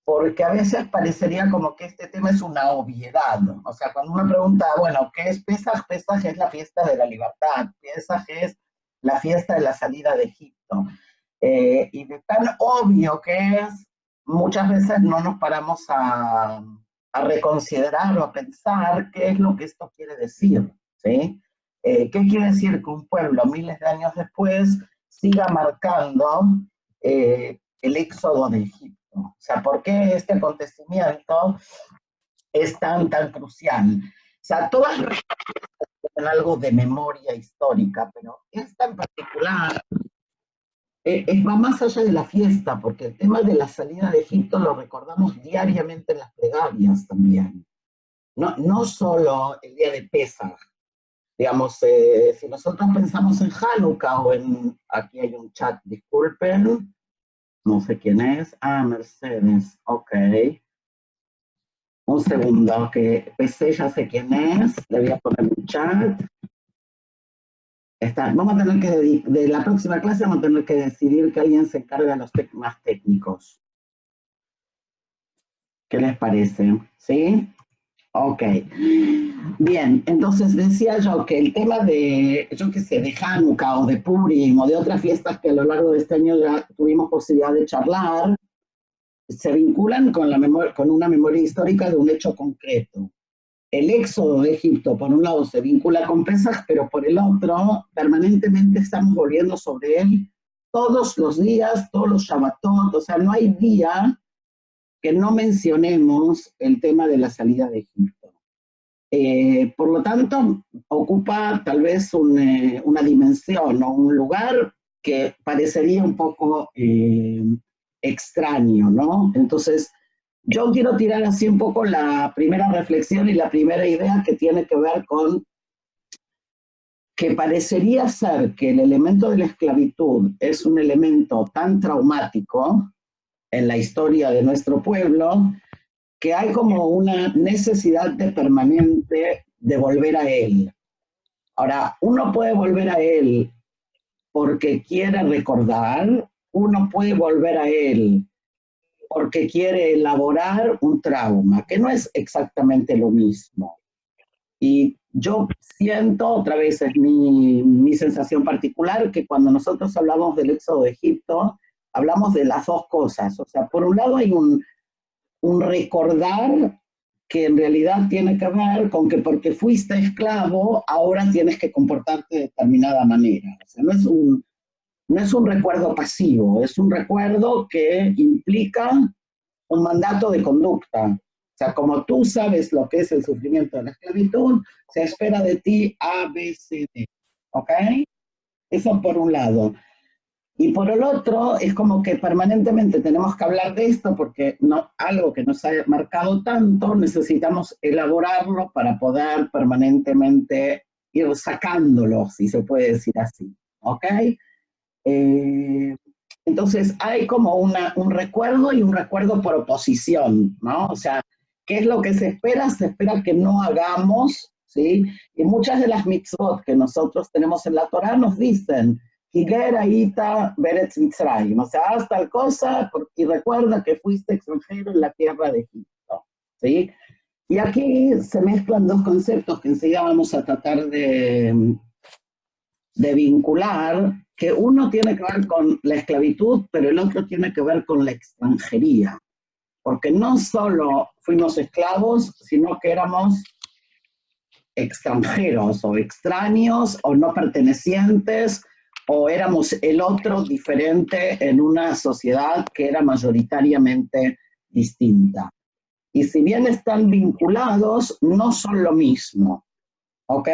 porque a veces parecería como que este tema es una obviedad. O sea, cuando uno pregunta, bueno, ¿qué es Pesaj? Pesaj es la fiesta de la libertad, Pesaj es la fiesta de la salida de Egipto. Y de tan obvio que es, muchas veces no nos paramos a reconsiderar o a pensar qué es lo que esto quiere decir, ¿sí? ¿Qué quiere decir que un pueblo miles de años después siga marcando el éxodo de Egipto? O sea, ¿por qué este acontecimiento es tan crucial? O sea, todas tienen algo de memoria histórica, pero esta en particular va más allá de la fiesta, porque el tema de la salida de Egipto lo recordamos diariamente en las plegarias también. No solo el día de Pesaj. Digamos, si nosotros pensamos en Hanukkah o en, aquí hay un chat, disculpen, no sé quién es, Mercedes, ok. Un segundo, que PC ya sé quién es, le voy a poner un chat. Vamos a tener que, de la próxima clase vamos a tener que decidir que alguien se encargue de los más técnicos. ¿Qué les parece? ¿Sí? Ok. Bien, entonces decía yo que el tema de, yo qué sé, de Hanukkah o de Purim o de otras fiestas que a lo largo de este año ya tuvimos posibilidad de charlar, se vinculan con, con una memoria histórica de un hecho concreto. El éxodo de Egipto, por un lado, se vincula con Pesaj, pero por el otro, permanentemente estamos volviendo sobre él todos los días, todos los Shabbatot, o sea, no hay día que no mencionemos el tema de la salida de Egipto. Por lo tanto, ocupa tal vez una dimensión o un lugar que parecería un poco extraño, ¿no? Entonces, yo quiero tirar así un poco la primera reflexión y la primera idea que tiene que ver con que parecería ser que el elemento de la esclavitud es un elemento tan traumático en la historia de nuestro pueblo que hay como una necesidad de permanente de volver a él. Ahora, uno puede volver a él porque quiere recordar, uno puede volver a él porque quiere elaborar un trauma, que no es exactamente lo mismo. Y yo siento, otra vez es mi sensación particular, que cuando nosotros hablamos del éxodo de Egipto, hablamos de las dos cosas. O sea, por un lado hay un recordar que en realidad tiene que ver con que porque fuiste esclavo, ahora tienes que comportarte de determinada manera. O sea, no es un recuerdo pasivo, es un recuerdo que implica un mandato de conducta. O sea, como tú sabes lo que es el sufrimiento de la esclavitud, se espera de ti A, B, C, D. ¿Ok? Eso por un lado. Y por el otro, es como que permanentemente tenemos que hablar de esto porque no, algo que nos ha marcado tanto, necesitamos elaborarlo para poder permanentemente ir sacándolo, si se puede decir así. ¿Ok? Entonces hay como un recuerdo y un recuerdo por oposición, ¿no? O sea, ¿qué es lo que se espera? Se espera que no hagamos, ¿sí? Y muchas de las mitzvot que nosotros tenemos en la Torá nos dicen, Higer Aita Beretz Mitzrayim, o sea, haz tal cosa y recuerda que fuiste extranjero en la tierra de Egipto, ¿sí? Y aquí se mezclan dos conceptos que enseguida vamos a tratar de vincular, que uno tiene que ver con la esclavitud, pero el otro tiene que ver con la extranjería, porque no solo fuimos esclavos, sino que éramos extranjeros o extraños o no pertenecientes, o éramos el otro diferente en una sociedad que era mayoritariamente distinta. Y si bien están vinculados, no son lo mismo, ¿ok?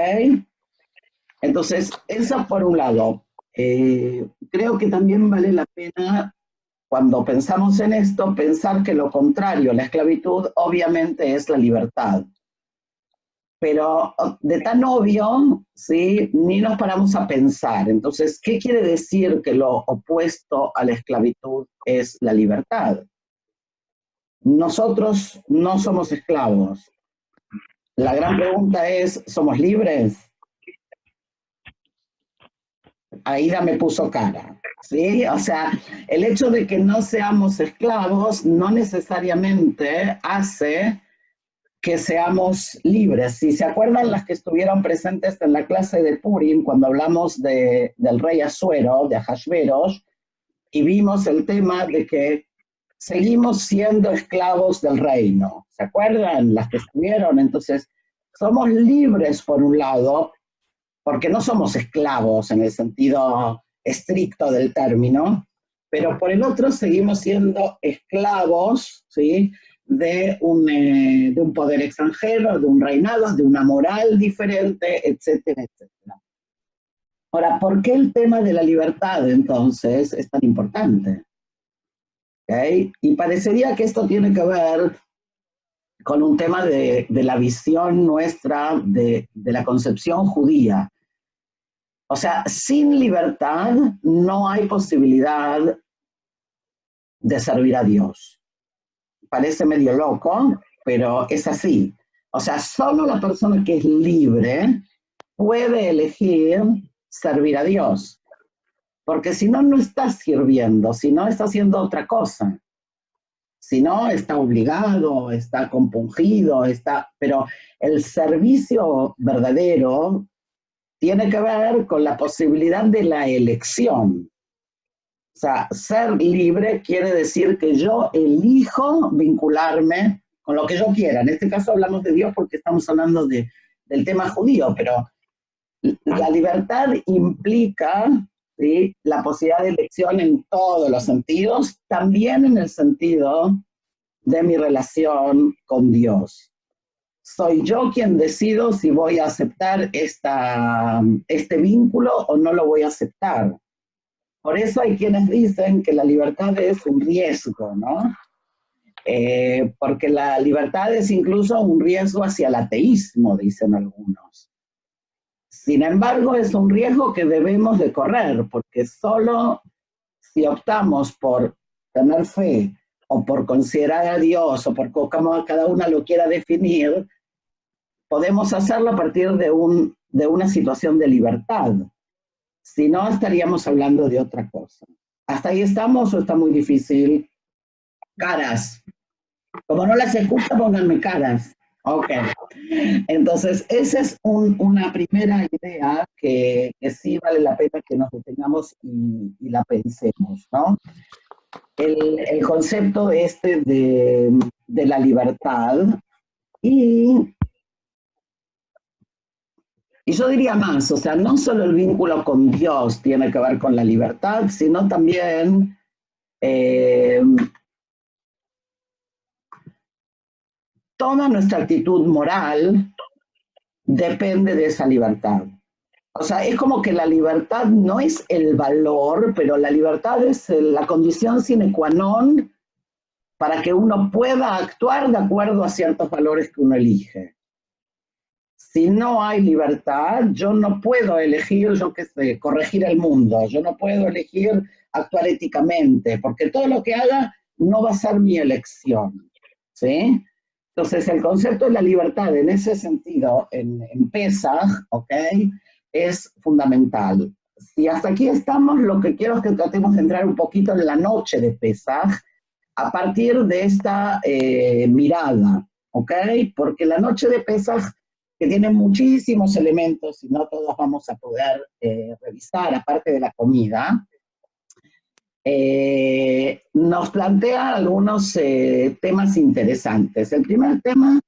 Entonces, eso por un lado. Creo que también vale la pena, cuando pensamos en esto, pensar que lo contrario, la esclavitud, obviamente es la libertad. Pero de tan obvio, ¿sí? Ni nos paramos a pensar. Entonces, ¿qué quiere decir que lo opuesto a la esclavitud es la libertad? Nosotros no somos esclavos. La gran pregunta es, ¿somos libres? Aida me puso cara, ¿sí? O sea, el hecho de que no seamos esclavos no necesariamente hace que seamos libres. Si se acuerdan las que estuvieron presentes en la clase de Purim, cuando hablamos del rey Asuero, de Ahasveros, y vimos el tema de que seguimos siendo esclavos del reino. ¿Se acuerdan las que estuvieron? Entonces, somos libres por un lado, porque no somos esclavos en el sentido estricto del término, pero por el otro seguimos siendo esclavos, ¿sí? De un poder extranjero, de un reinado, de una moral diferente, etcétera, etcétera. Ahora, ¿por qué el tema de la libertad entonces es tan importante? ¿Okay? Y parecería que esto tiene que ver con un tema de la visión nuestra de la concepción judía. O sea, sin libertad no hay posibilidad de servir a Dios. Parece medio loco, pero es así. O sea, solo la persona que es libre puede elegir servir a Dios. Porque si no, no está sirviendo, si no, está haciendo otra cosa. Si no, está obligado, está compungido, pero el servicio verdadero tiene que ver con la posibilidad de la elección. O sea, ser libre quiere decir que yo elijo vincularme con lo que yo quiera. En este caso hablamos de Dios porque estamos hablando del tema judío, pero la libertad implica, ¿sí?, la posibilidad de elección en todos los sentidos, también en el sentido de mi relación con Dios. Soy yo quien decido si voy a aceptar este vínculo o no lo voy a aceptar. Por eso hay quienes dicen que la libertad es un riesgo, ¿no? Porque la libertad es incluso un riesgo hacia el ateísmo, dicen algunos. Sin embargo, es un riesgo que debemos de correr, porque solo si optamos por tener fe o por considerar a Dios o por cómo cada una lo quiera definir, podemos hacerlo a partir de una situación de libertad. Si no, estaríamos hablando de otra cosa. ¿Hasta ahí estamos o está muy difícil? Caras. Como no las escucho, pónganme caras. Ok. Entonces, esa es una primera idea que sí vale la pena que nos detengamos y la pensemos, ¿no? El concepto de la libertad y yo diría más, o sea, no solo el vínculo con Dios tiene que ver con la libertad, sino también toda nuestra actitud moral depende de esa libertad. O sea, es como que la libertad no es el valor, pero la libertad es la condición sine qua non para que uno pueda actuar de acuerdo a ciertos valores que uno elige. Si no hay libertad, yo no puedo elegir, yo qué sé, corregir el mundo, yo no puedo elegir actuar éticamente, porque todo lo que haga no va a ser mi elección, ¿sí? Entonces, el concepto de la libertad en ese sentido, en Pesaj, ¿ok?, es fundamental. Si hasta aquí estamos, lo que quiero es que tratemos de entrar un poquito en la noche de Pesaj, a partir de esta mirada, ¿ok? Porque la noche de Pesaj, que tiene muchísimos elementos y no todos vamos a poder revisar, aparte de la comida, nos plantea algunos temas interesantes. El primer tema,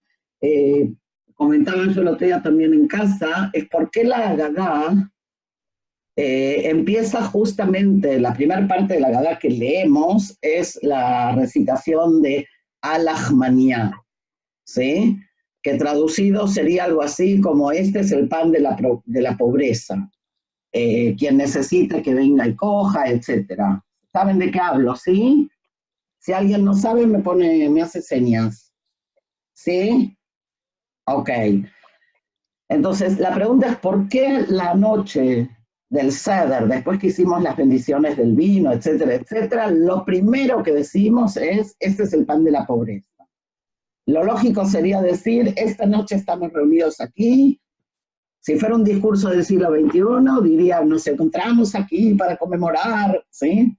comentaba yo el otro día también en casa, es por qué la Haggadá empieza justamente, la primera parte de la Haggadá que leemos es la recitación de Al-Ahmaniyá, ¿sí?, que traducido sería algo así como este es el pan de la pobreza, quien necesita que venga y coja, etcétera. ¿Saben de qué hablo, sí? Si alguien no sabe, me hace señas. ¿Sí? Ok. Entonces, la pregunta es, ¿por qué la noche del Seder, después que hicimos las bendiciones del vino, etcétera, etcétera, lo primero que decimos es, este es el pan de la pobreza? Lo lógico sería decir, esta noche estamos reunidos aquí Si fuera un discurso del siglo XXI, diría, nos encontramos aquí para conmemorar, ¿sí?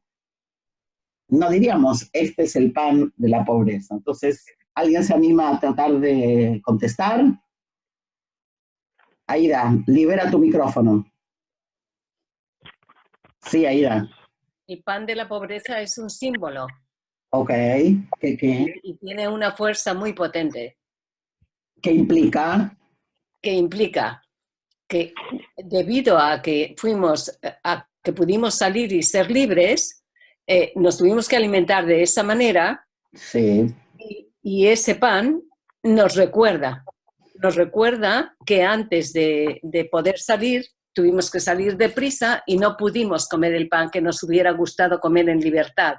No diríamos, este es el pan de la pobreza. Entonces, ¿alguien se anima a tratar de contestar? Aida, libera tu micrófono. Sí, Aida. El pan de la pobreza es un símbolo. Ok, ¿qué? Y tiene una fuerza muy potente. ¿Qué implica? Que implica que debido a que pudimos salir y ser libres, nos tuvimos que alimentar de esa manera. Sí. Y ese pan nos recuerda que antes de poder salir, tuvimos que salir deprisa y no pudimos comer el pan que nos hubiera gustado comer en libertad,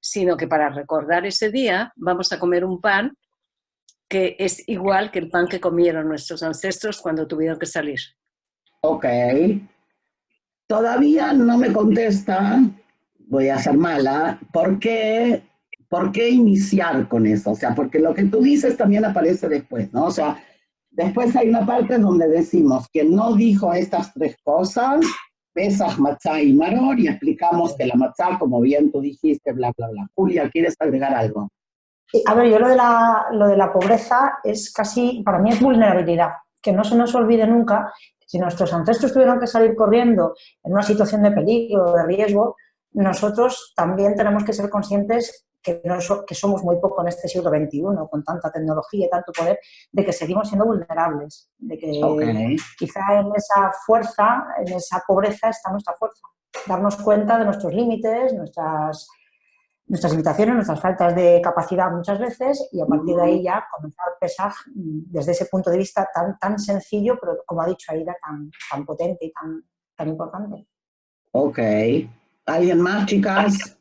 sino que para recordar ese día vamos a comer un pan que es igual que el pan que comieron nuestros ancestros cuando tuvieron que salir. Ok. Todavía no me contesta, voy a ser mala, ¿por qué iniciar con eso? O sea, porque lo que tú dices también aparece después, ¿no? O sea, después hay una parte donde decimos que no dijo estas tres cosas, Pesaj, Matzá y Maror, y explicamos que la Matzá, como bien tú dijiste, bla, bla, bla. Julia, ¿quieres agregar algo? Sí, a ver, yo lo de la pobreza es casi, para mí es vulnerabilidad, que no se nos olvide nunca. Si nuestros ancestros tuvieron que salir corriendo en una situación de peligro, de riesgo, nosotros también tenemos que ser conscientes que somos muy poco en este siglo XXI, con tanta tecnología y tanto poder, de que seguimos siendo vulnerables, de que quizá en esa fuerza, en esa pobreza está nuestra fuerza. Darnos cuenta de nuestros límites, nuestras limitaciones, nuestras faltas de capacidad muchas veces, y a partir de ahí ya comenzar a pesar desde ese punto de vista tan sencillo, pero como ha dicho Aida, tan potente y tan importante. Ok. ¿Alguien más, chicas?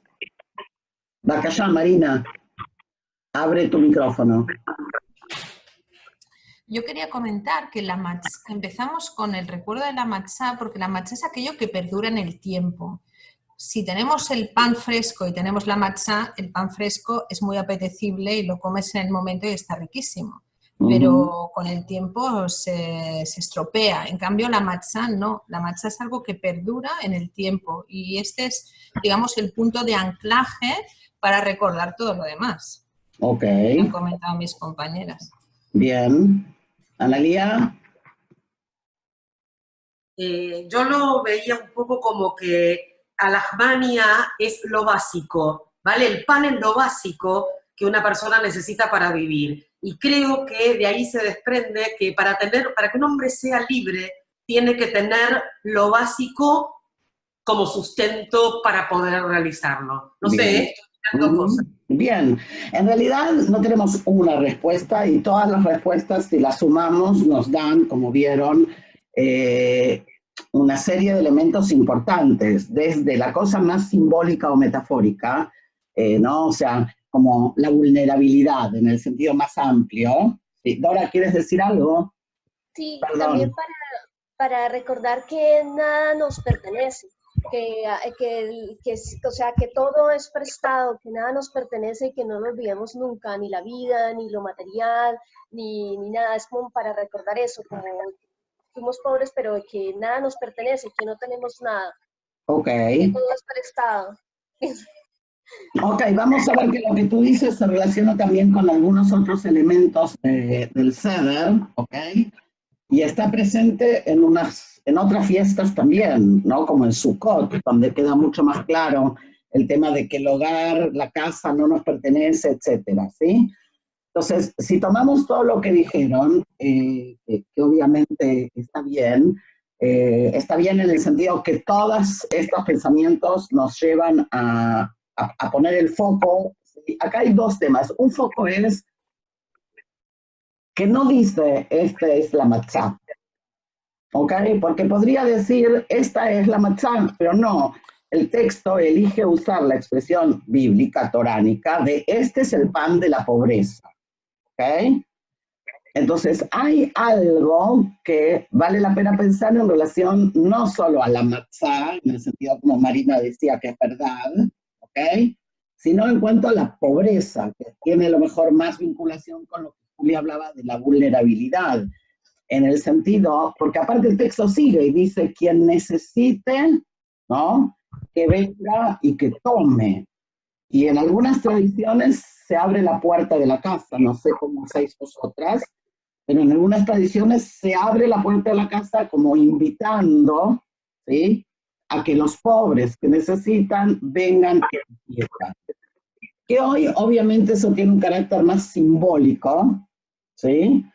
Bacallá, Marina. Abre tu micrófono. Yo quería comentar que empezamos con el recuerdo de la matzá, porque la matzá es aquello que perdura en el tiempo. Si tenemos el pan fresco y tenemos la matzá, el pan fresco es muy apetecible y lo comes en el momento y está riquísimo. Pero con el tiempo se estropea. En cambio, la matzá no. La matzá es algo que perdura en el tiempo. Y este es, digamos, el punto de anclaje para recordar todo lo demás. Ok. Que han comentado mis compañeras. Bien. Analía. Yo lo veía un poco como que alajmania es lo básico, ¿vale? El pan es lo básico que una persona necesita para vivir. Y creo que de ahí se desprende que para que un hombre sea libre, tiene que tener lo básico como sustento para poder realizarlo. No sé, estoy cosas. Bien, en realidad no tenemos una respuesta y todas las respuestas, si las sumamos, nos dan, como vieron, una serie de elementos importantes, desde la cosa más simbólica o metafórica, ¿no? O sea, como la vulnerabilidad en el sentido más amplio. ¿Sí? Dora, ¿quieres decir algo? Sí, Perdón. también para recordar que nada nos pertenece, o sea, que todo es prestado, que nada nos pertenece y que no lo olvidemos nunca, ni la vida, ni lo material, ni nada. Es como para recordar eso, como somos pobres, pero de que nada nos pertenece, que no tenemos nada. Ok. Que todo es prestado. Ok, vamos a ver que lo que tú dices se relaciona también con algunos otros elementos del Seder, ¿ok? Y está presente en otras fiestas también, ¿no? Como en Sukkot, donde queda mucho más claro el tema de que el hogar, la casa no nos pertenece, etcétera, ¿sí? Entonces, si tomamos todo lo que dijeron, que obviamente está bien en el sentido que todos estos pensamientos nos llevan a poner el foco. ¿Sí? Acá hay dos temas. Un foco es que no dice, esta es la matzá, ¿ok? Porque podría decir, esta es la matzá, pero no. El texto elige usar la expresión bíblica, toránica, de este es el pan de la pobreza, ¿ok? Entonces, hay algo que vale la pena pensar en relación no solo a la matzá, en el sentido como Marina decía que es verdad, ¿ok? Sino en cuanto a la pobreza, que tiene a lo mejor más vinculación con lo que Julia hablaba de la vulnerabilidad. en el sentido, porque aparte el texto sigue y dice, quien necesite, ¿no?, que venga y que tome. Y en algunas tradiciones se abre la puerta de la casa, no sé cómo hacéis vosotras, pero en algunas tradiciones se abre la puerta de la casa como invitando, ¿sí?, a que los pobres que necesitan vengan que quieran. Que hoy obviamente eso tiene un carácter más simbólico, ¿sí?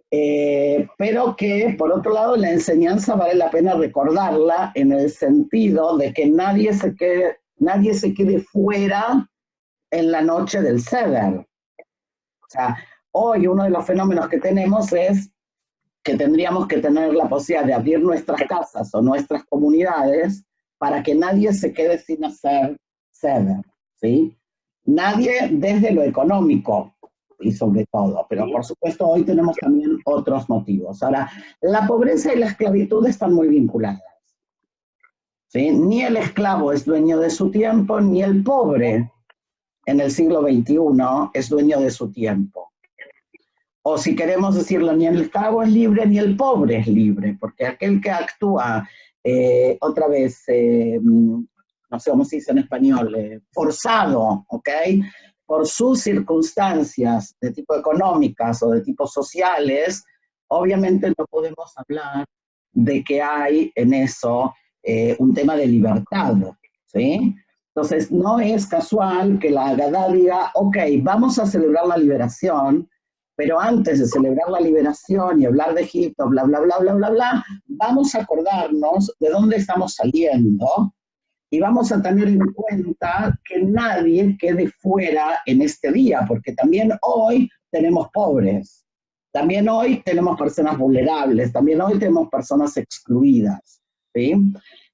Pero que por otro lado la enseñanza vale la pena recordarla en el sentido de que nadie se quede fuera en la noche del Seder. O sea, hoy uno de los fenómenos que tenemos es que tendríamos que tener la posibilidad de abrir nuestras casas o nuestras comunidades para que nadie se quede sin hacer Seder, ¿sí? Nadie desde lo económico, y sobre todo, pero por supuesto hoy tenemos también otros motivos. Ahora, la pobreza y la esclavitud están muy vinculadas, ¿sí? Ni el esclavo es dueño de su tiempo, ni el pobre en el siglo XXI es dueño de su tiempo. O si queremos decirlo, ni el esclavo es libre, ni el pobre es libre, porque aquel que actúa, otra vez, no sé cómo se dice en español, forzado, ¿ok?, por sus circunstancias de tipo económicas o de tipo sociales, obviamente no podemos hablar de que hay en eso un tema de libertad, ¿sí? Entonces, no es casual que la Agadá diga, ok, vamos a celebrar la liberación, pero antes de celebrar la liberación y hablar de Egipto, bla, bla, bla, bla, bla, bla, vamos a acordarnos de dónde estamos saliendo y vamos a tener en cuenta que nadie quede fuera en este día, porque también hoy tenemos pobres, también hoy tenemos personas vulnerables, también hoy tenemos personas excluidas, ¿sí?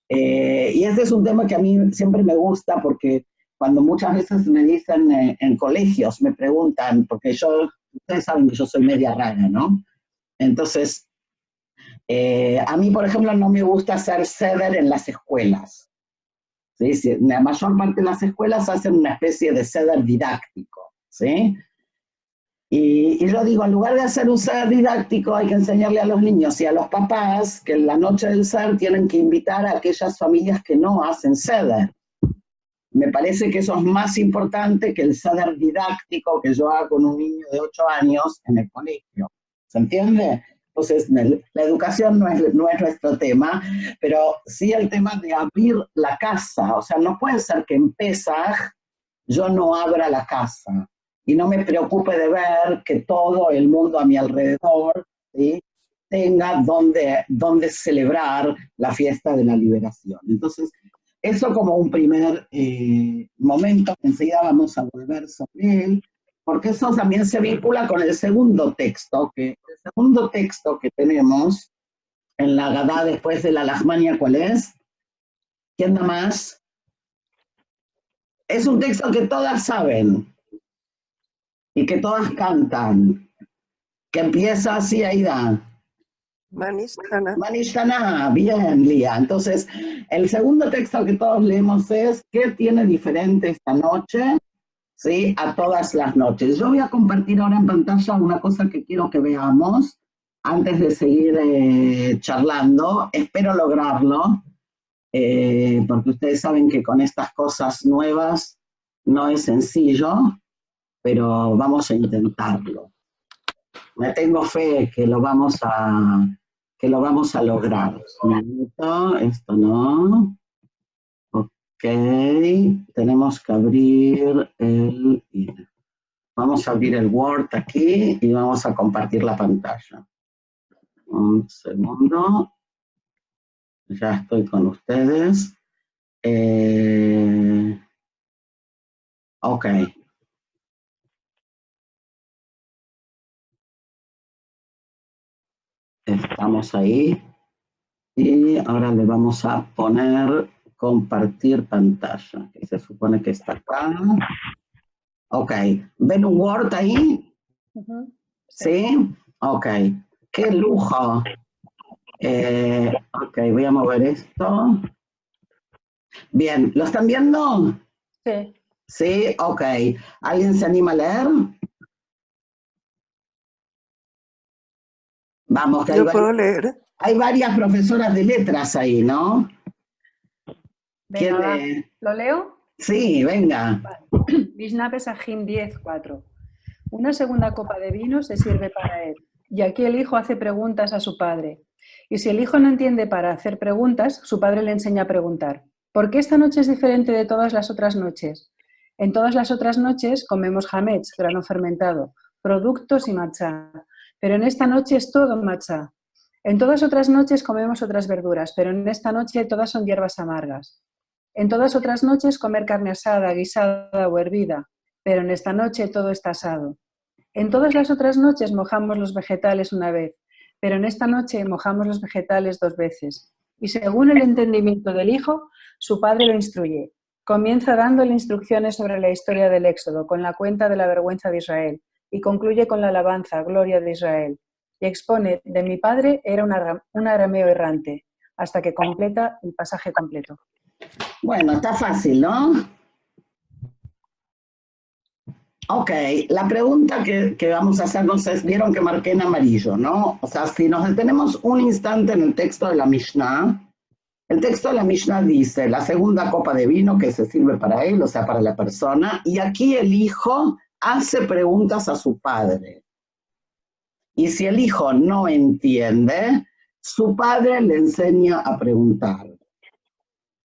Y ese es un tema que a mí siempre me gusta porque cuando muchas veces me dicen en colegios, me preguntan, porque ustedes saben que yo soy media rara, ¿no? Entonces, a mí, por ejemplo, no me gusta hacer Seder en las escuelas. ¿Sí? La mayor parte de las escuelas hacen una especie de Seder didáctico, ¿sí? Y yo digo, en lugar de hacer un Seder didáctico, hay que enseñarle a los niños y a los papás que en la noche del Seder tienen que invitar a aquellas familias que no hacen Seder. Me parece que eso es más importante que el Seder didáctico que yo hago con un niño de 8 años en el colegio. ¿Se entiende? Entonces, la educación no es nuestro tema, pero sí el tema de abrir la casa. O sea, no puede ser que en Pesaj yo no abra la casa y no me preocupe de ver que todo el mundo a mi alrededor, ¿sí?, tenga donde celebrar la fiesta de la liberación. Entonces, eso como un primer momento, enseguida vamos a volver sobre él, porque eso también se vincula con el segundo texto, que tenemos en la Agadá después de la Lachmania, ¿cuál es? ¿Quién da más? Es un texto que todas saben y que todas cantan, que empieza así, Aida. Manishtana, bien, Lía. Entonces, el segundo texto que todos leemos es ¿qué tiene diferente esta noche? ¿Sí? A todas las noches. Yo voy a compartir ahora en pantalla una cosa que quiero que veamos antes de seguir charlando. Espero lograrlo, porque ustedes saben que con estas cosas nuevas no es sencillo, pero vamos a intentarlo. Me tengo fe que lo vamos a lograr. Un minuto, esto no. Ok, tenemos que abrir vamos a abrir el Word aquí y vamos a compartir la pantalla. Un segundo. Ya estoy con ustedes. Ok. Estamos ahí. Y ahora le vamos a poner compartir pantalla, que se supone que está acá. Ok. ¿Ven un Word ahí? ¿Sí? Ok. ¡Qué lujo! Ok, voy a mover esto. Bien, ¿lo están viendo? Sí. Sí, ok. ¿Alguien se anima a leer? Vamos, que Yo puedo leer. hay varias profesoras de letras ahí, ¿no? Venga, va. ¿Lo leo? Sí, venga. Mishnah Pesajim 10:4. Una segunda copa de vino se sirve para él. Y aquí el hijo hace preguntas a su padre. Y si el hijo no entiende para hacer preguntas, su padre le enseña a preguntar. ¿Por qué esta noche es diferente de todas las otras noches? En todas las otras noches comemos hametz, grano fermentado, productos y matzá. Pero en esta noche es todo matzá. En todas otras noches comemos otras verduras, pero en esta noche todas son hierbas amargas. En todas otras noches comer carne asada, guisada o hervida, pero en esta noche todo está asado. En todas las otras noches mojamos los vegetales una vez, pero en esta noche mojamos los vegetales 2 veces. Y según el entendimiento del hijo, su padre lo instruye. Comienza dándole instrucciones sobre la historia del Éxodo, con la cuenta de la vergüenza de Israel, y concluye con la alabanza, gloria de Israel. Y expone, de mi padre era un arameo errante, hasta que completa el pasaje completo. Bueno, está fácil, ¿no? Ok, la pregunta que vamos a hacernos es, vieron que marqué en amarillo, ¿no? O sea, si nos detenemos un instante en el texto de la Mishnah, el texto de la Mishnah dice, la segunda copa de vino que se sirve para él, o sea, para la persona, y aquí el hijo hace preguntas a su padre. Y si el hijo no entiende, su padre le enseña a preguntar.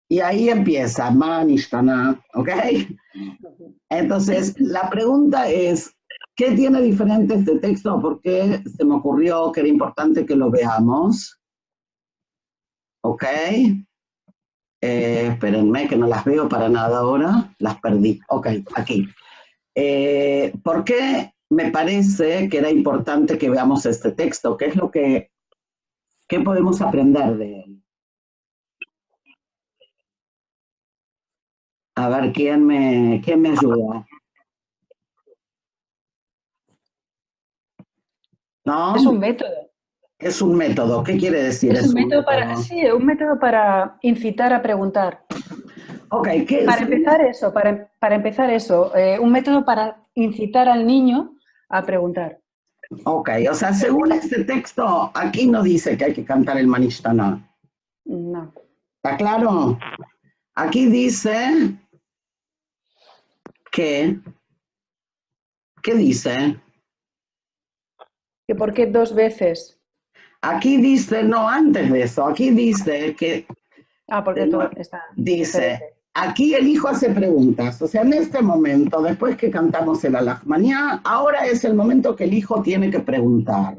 Y ahí empieza, Manishtana, ¿ok? Entonces, la pregunta es, ¿qué tiene diferente este texto? ¿Por qué se me ocurrió que era importante que lo veamos? ¿Ok? Espérenme, que no las veo para nada ahora. Las perdí. Ok, aquí. ¿Por qué me parece que era importante que veamos este texto? ¿Qué es lo que qué podemos aprender de él? A ver, ¿quién me ayuda? ¿No? Es un método. Es un método. ¿Qué quiere decir? Es un método para, sí, un método para incitar a preguntar. Ok, ¿qué Para empezar eso, un método para incitar al niño a preguntar. Ok, o sea, según este texto, aquí no dice que hay que cantar el Manishtana. No. ¿Está claro? Aquí dice que, ¿qué dice? ¿Que por qué 2 veces? Aquí dice, no, antes de eso, aquí dice que, Porque todo está dice, diferente. aquí el hijo hace preguntas, o sea, en este momento, después que cantamos el Alajmaná, ahora es el momento que el hijo tiene que preguntar.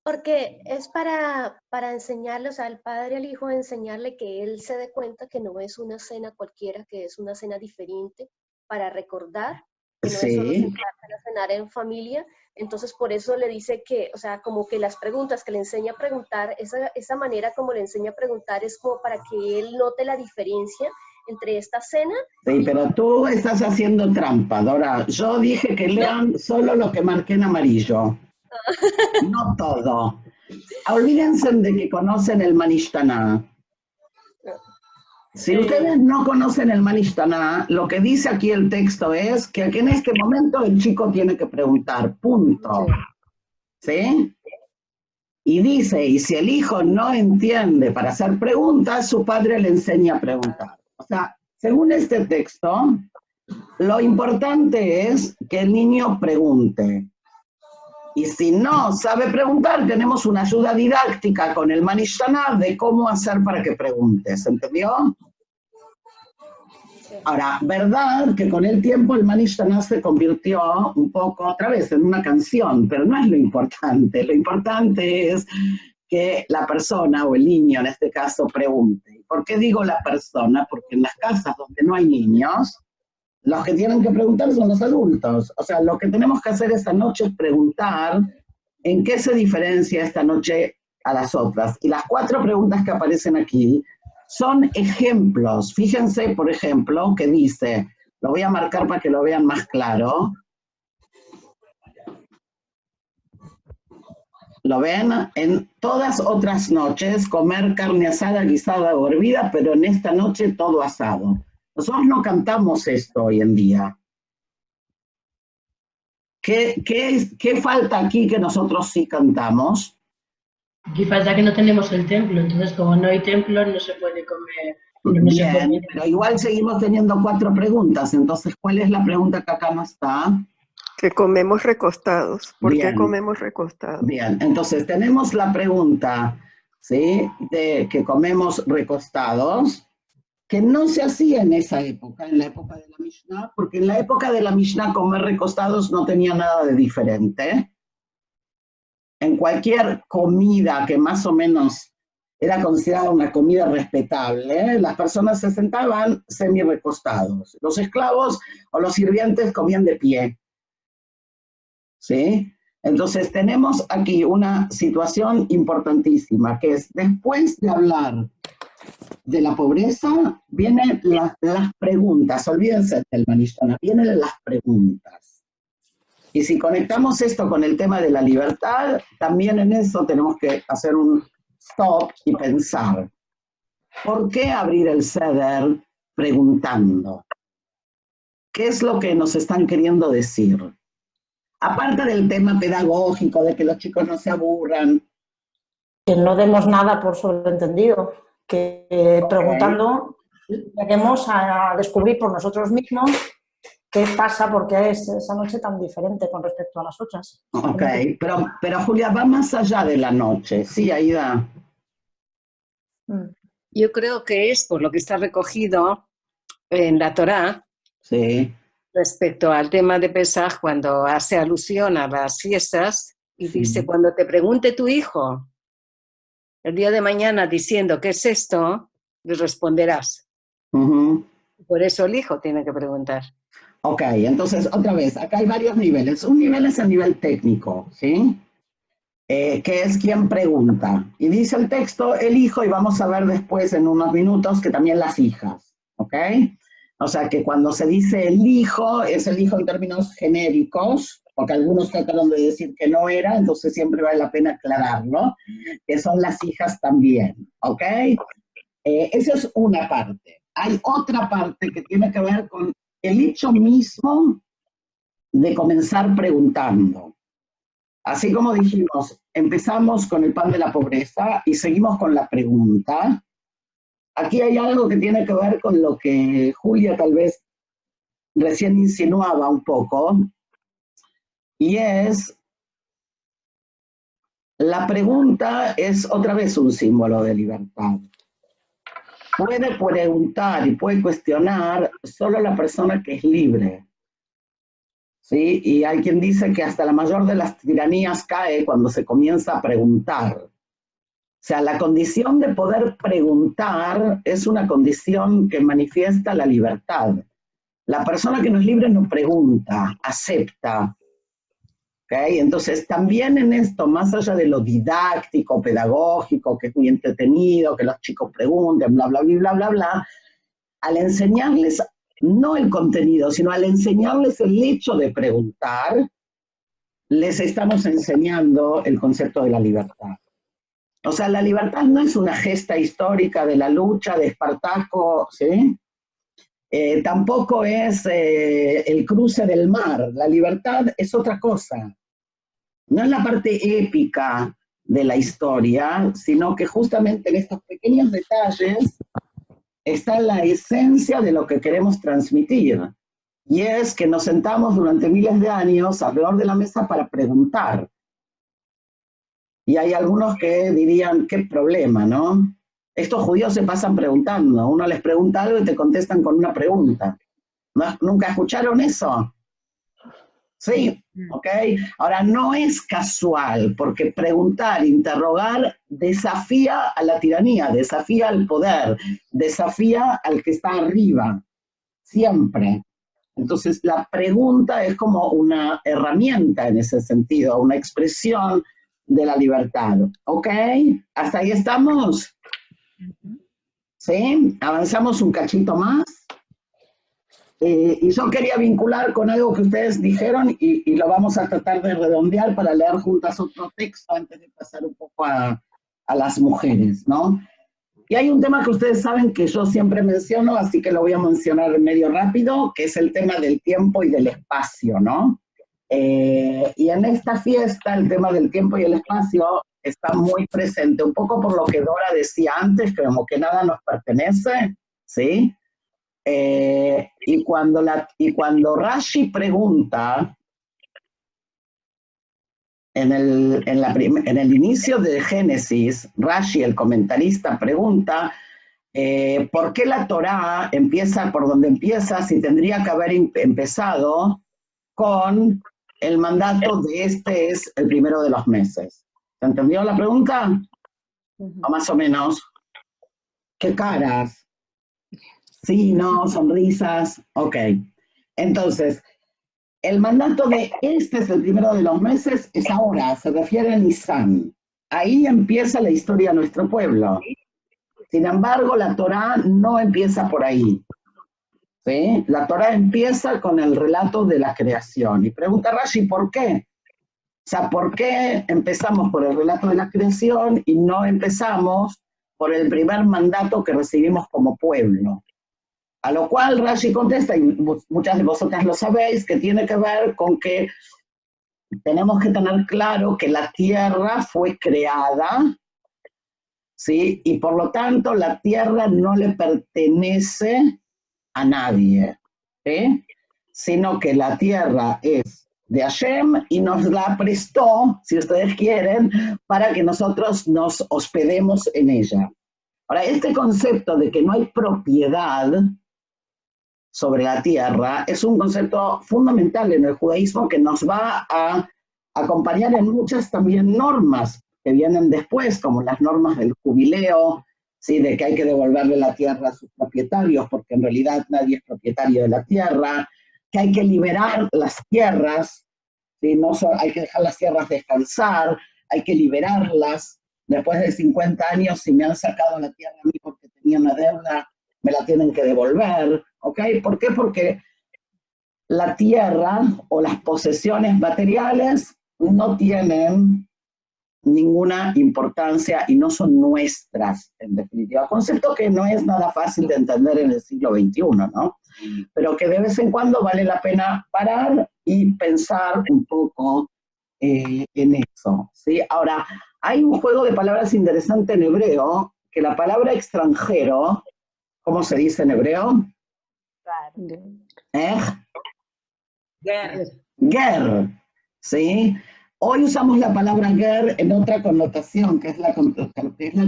Porque es para enseñarle, o sea, al padre al hijo enseñarle que él se dé cuenta que no es una cena cualquiera, que es una cena diferente, para recordar que no es solo sentarse a cenar en familia. Entonces, por eso le dice que, o sea, como que las preguntas que le enseña a preguntar, esa manera como le enseña a preguntar es como para que él note la diferencia entre esta cena. Sí, pero tú estás haciendo trampa, Dora. Yo dije que lean solo lo que marqué en amarillo. No todo. Olvídense de que conocen el Manishtana. Si ustedes no conocen el Manishtana, lo que dice aquí el texto es que en este momento el chico tiene que preguntar, punto. ¿Sí? Y dice, y si el hijo no entiende para hacer preguntas, su padre le enseña a preguntar. O sea, según este texto, lo importante es que el niño pregunte. Y si no sabe preguntar, tenemos una ayuda didáctica con el Manishtana de cómo hacer para que preguntes, ¿entendió? Ahora, verdad que con el tiempo el Manishtana se convirtió un poco otra vez en una canción, pero no es lo importante es que la persona o el niño en este caso pregunte. ¿Por qué digo la persona? Porque en las casas donde no hay niños, los que tienen que preguntar son los adultos. O sea, lo que tenemos que hacer esta noche es preguntar en qué se diferencia esta noche a las otras. Y las 4 preguntas que aparecen aquí son ejemplos. Fíjense, por ejemplo, que dice, lo voy a marcar para que lo vean más claro. ¿Lo ven? En todas otras noches comer carne asada, guisada o hervida, pero en esta noche todo asado. Nosotros no cantamos esto hoy en día. ¿Qué falta aquí que nosotros sí cantamos? Aquí falta que no tenemos el templo, entonces como no hay templo no se puede comer. No se Bien, puede... pero igual seguimos teniendo 4 preguntas, entonces, ¿cuál es la pregunta que acá no está? Que comemos recostados. ¿Por qué Bien. comemos recostados? Bien, entonces tenemos la pregunta, ¿sí? De que comemos recostados, que no se hacía en esa época, en la época de la Mishnah, porque en la época de la Mishnah comer recostados no tenía nada de diferente. En cualquier comida que más o menos era considerada una comida respetable, las personas se sentaban semi-recostados. Los esclavos o los sirvientes comían de pie. ¿Sí? Entonces tenemos aquí una situación importantísima, que es después de hablar de la pobreza, vienen las preguntas, olvídense del Manishtana, vienen las preguntas. Y si conectamos esto con el tema de la libertad, también en eso tenemos que hacer un stop y pensar, ¿por qué abrir el Seder preguntando? ¿Qué es lo que nos están queriendo decir? Aparte del tema pedagógico, de que los chicos no se aburran. Que no demos nada por sobreentendido, que preguntando lleguemos a descubrir por nosotros mismos qué pasa, por qué es esa noche tan diferente con respecto a las otras. Ok, pero Julia, va más allá de la noche, ¿sí, Aida? Yo creo que es por lo que está recogido en la Torá. Sí. Respecto al tema de Pesaj, cuando hace alusión a las fiestas, y dice, cuando te pregunte tu hijo el día de mañana diciendo ¿qué es esto?, le responderás. Por eso el hijo tiene que preguntar. Ok, entonces otra vez, acá hay varios niveles. Un nivel es el nivel técnico, ¿sí? Que es quien pregunta. Y dice el texto, el hijo, y vamos a ver después en unos minutos que también las hijas, ¿ok? O sea que cuando se dice el hijo, es el hijo en términos genéricos, porque algunos trataron de decir que no era, entonces siempre vale la pena aclararlo, que son las hijas también, ¿ok? Esa es una parte. Hay otra parte que tiene que ver con el hecho mismo de comenzar preguntando. Así como dijimos, empezamos con el pan de la pobreza y seguimos con la pregunta. Aquí hay algo que tiene que ver con lo que Julia tal vez recién insinuaba un poco, y es, la pregunta es otra vez un símbolo de libertad. Puede preguntar y puede cuestionar solo la persona que es libre. ¿Sí? Y hay quien dice que hasta la mayor de las tiranías cae cuando se comienza a preguntar. O sea, la condición de poder preguntar es una condición que manifiesta la libertad. La persona que no es libre no pregunta, acepta. ¿Okay? Entonces, también en esto, más allá de lo didáctico, pedagógico, que es muy entretenido, que los chicos pregunten, bla, bla, bla, bla, bla, bla, al enseñarles, no el contenido, sino al enseñarles el hecho de preguntar, les estamos enseñando el concepto de la libertad. O sea, la libertad no es una gesta histórica de la lucha de Espartaco, ¿sí? Tampoco es el cruce del mar. La libertad es otra cosa. No es la parte épica de la historia, sino que justamente en estos pequeños detalles está la esencia de lo que queremos transmitir. Y es que nos sentamos durante miles de años alrededor de la mesa para preguntar. Y hay algunos que dirían, qué problema, ¿no? Estos judíos se pasan preguntando. Uno les pregunta algo y te contestan con una pregunta. ¿Nunca escucharon eso? Sí, ¿ok? Ahora, no es casual, porque preguntar, interrogar, desafía a la tiranía, desafía al poder, desafía al que está arriba, siempre. Entonces, la pregunta es como una herramienta en ese sentido, una expresión de la libertad. ¿Ok? ¿Hasta ahí estamos? ¿Sí? ¿Avanzamos un cachito más? Y yo quería vincular con algo que ustedes dijeron y lo vamos a tratar de redondear para leer juntas otro texto antes de pasar un poco a las mujeres, ¿no? Y hay un tema que ustedes saben que yo siempre menciono, así que lo voy a mencionar medio rápido, que es el tema del tiempo y del espacio, ¿no? Y en esta fiesta el tema del tiempo y el espacio está muy presente, un poco por lo que Dora decía antes, que como que nada nos pertenece, ¿sí? Y cuando Rashi pregunta, en el inicio de Génesis, Rashi, el comentarista, pregunta ¿por qué la Torá empieza por donde empieza si tendría que haber empezado con el mandato de este es el primero de los meses? ¿Se entendió la pregunta? O más o menos. ¿Qué caras? Sí, no, sonrisas. Ok. Entonces, el mandato de este es el primero de los meses es ahora, se refiere a Nisan. Ahí empieza la historia de nuestro pueblo. Sin embargo, la Torá no empieza por ahí. ¿Sí? La Torá empieza con el relato de la creación. Y pregunta Rashi, ¿por qué? O sea, ¿por qué empezamos por el relato de la creación y no empezamos por el primer mandato que recibimos como pueblo? A lo cual Rashi contesta, y muchas de vosotras lo sabéis, que tiene que ver con que tenemos que tener claro que la tierra fue creada, ¿sí? Y por lo tanto la tierra no le pertenece a nadie, ¿sí? Sino que la tierra es de Hashem y nos la prestó, si ustedes quieren, para que nosotros nos hospedemos en ella. Ahora, este concepto de que no hay propiedad sobre la tierra es un concepto fundamental en el judaísmo que nos va a acompañar en muchas también normas que vienen después, como las normas del jubileo, ¿sí? De que hay que devolverle la tierra a sus propietarios, porque en realidad nadie es propietario de la tierra, que hay que liberar las tierras, ¿sí? No hay que dejar las tierras descansar, hay que liberarlas. Después de 50 años, si me han sacado la tierra a mí porque tenía una deuda, me la tienen que devolver, ¿ok? ¿Por qué? Porque la tierra o las posesiones materiales no tienen ninguna importancia y no son nuestras, en definitiva. Concepto que no es nada fácil de entender en el siglo XXI, ¿no? Pero que de vez en cuando vale la pena parar y pensar un poco en eso, ¿sí? Ahora, hay un juego de palabras interesante en hebreo, que la palabra extranjero, ¿cómo se dice en hebreo? Ger, ¿sí? Hoy usamos la palabra ger en otra connotación, que es la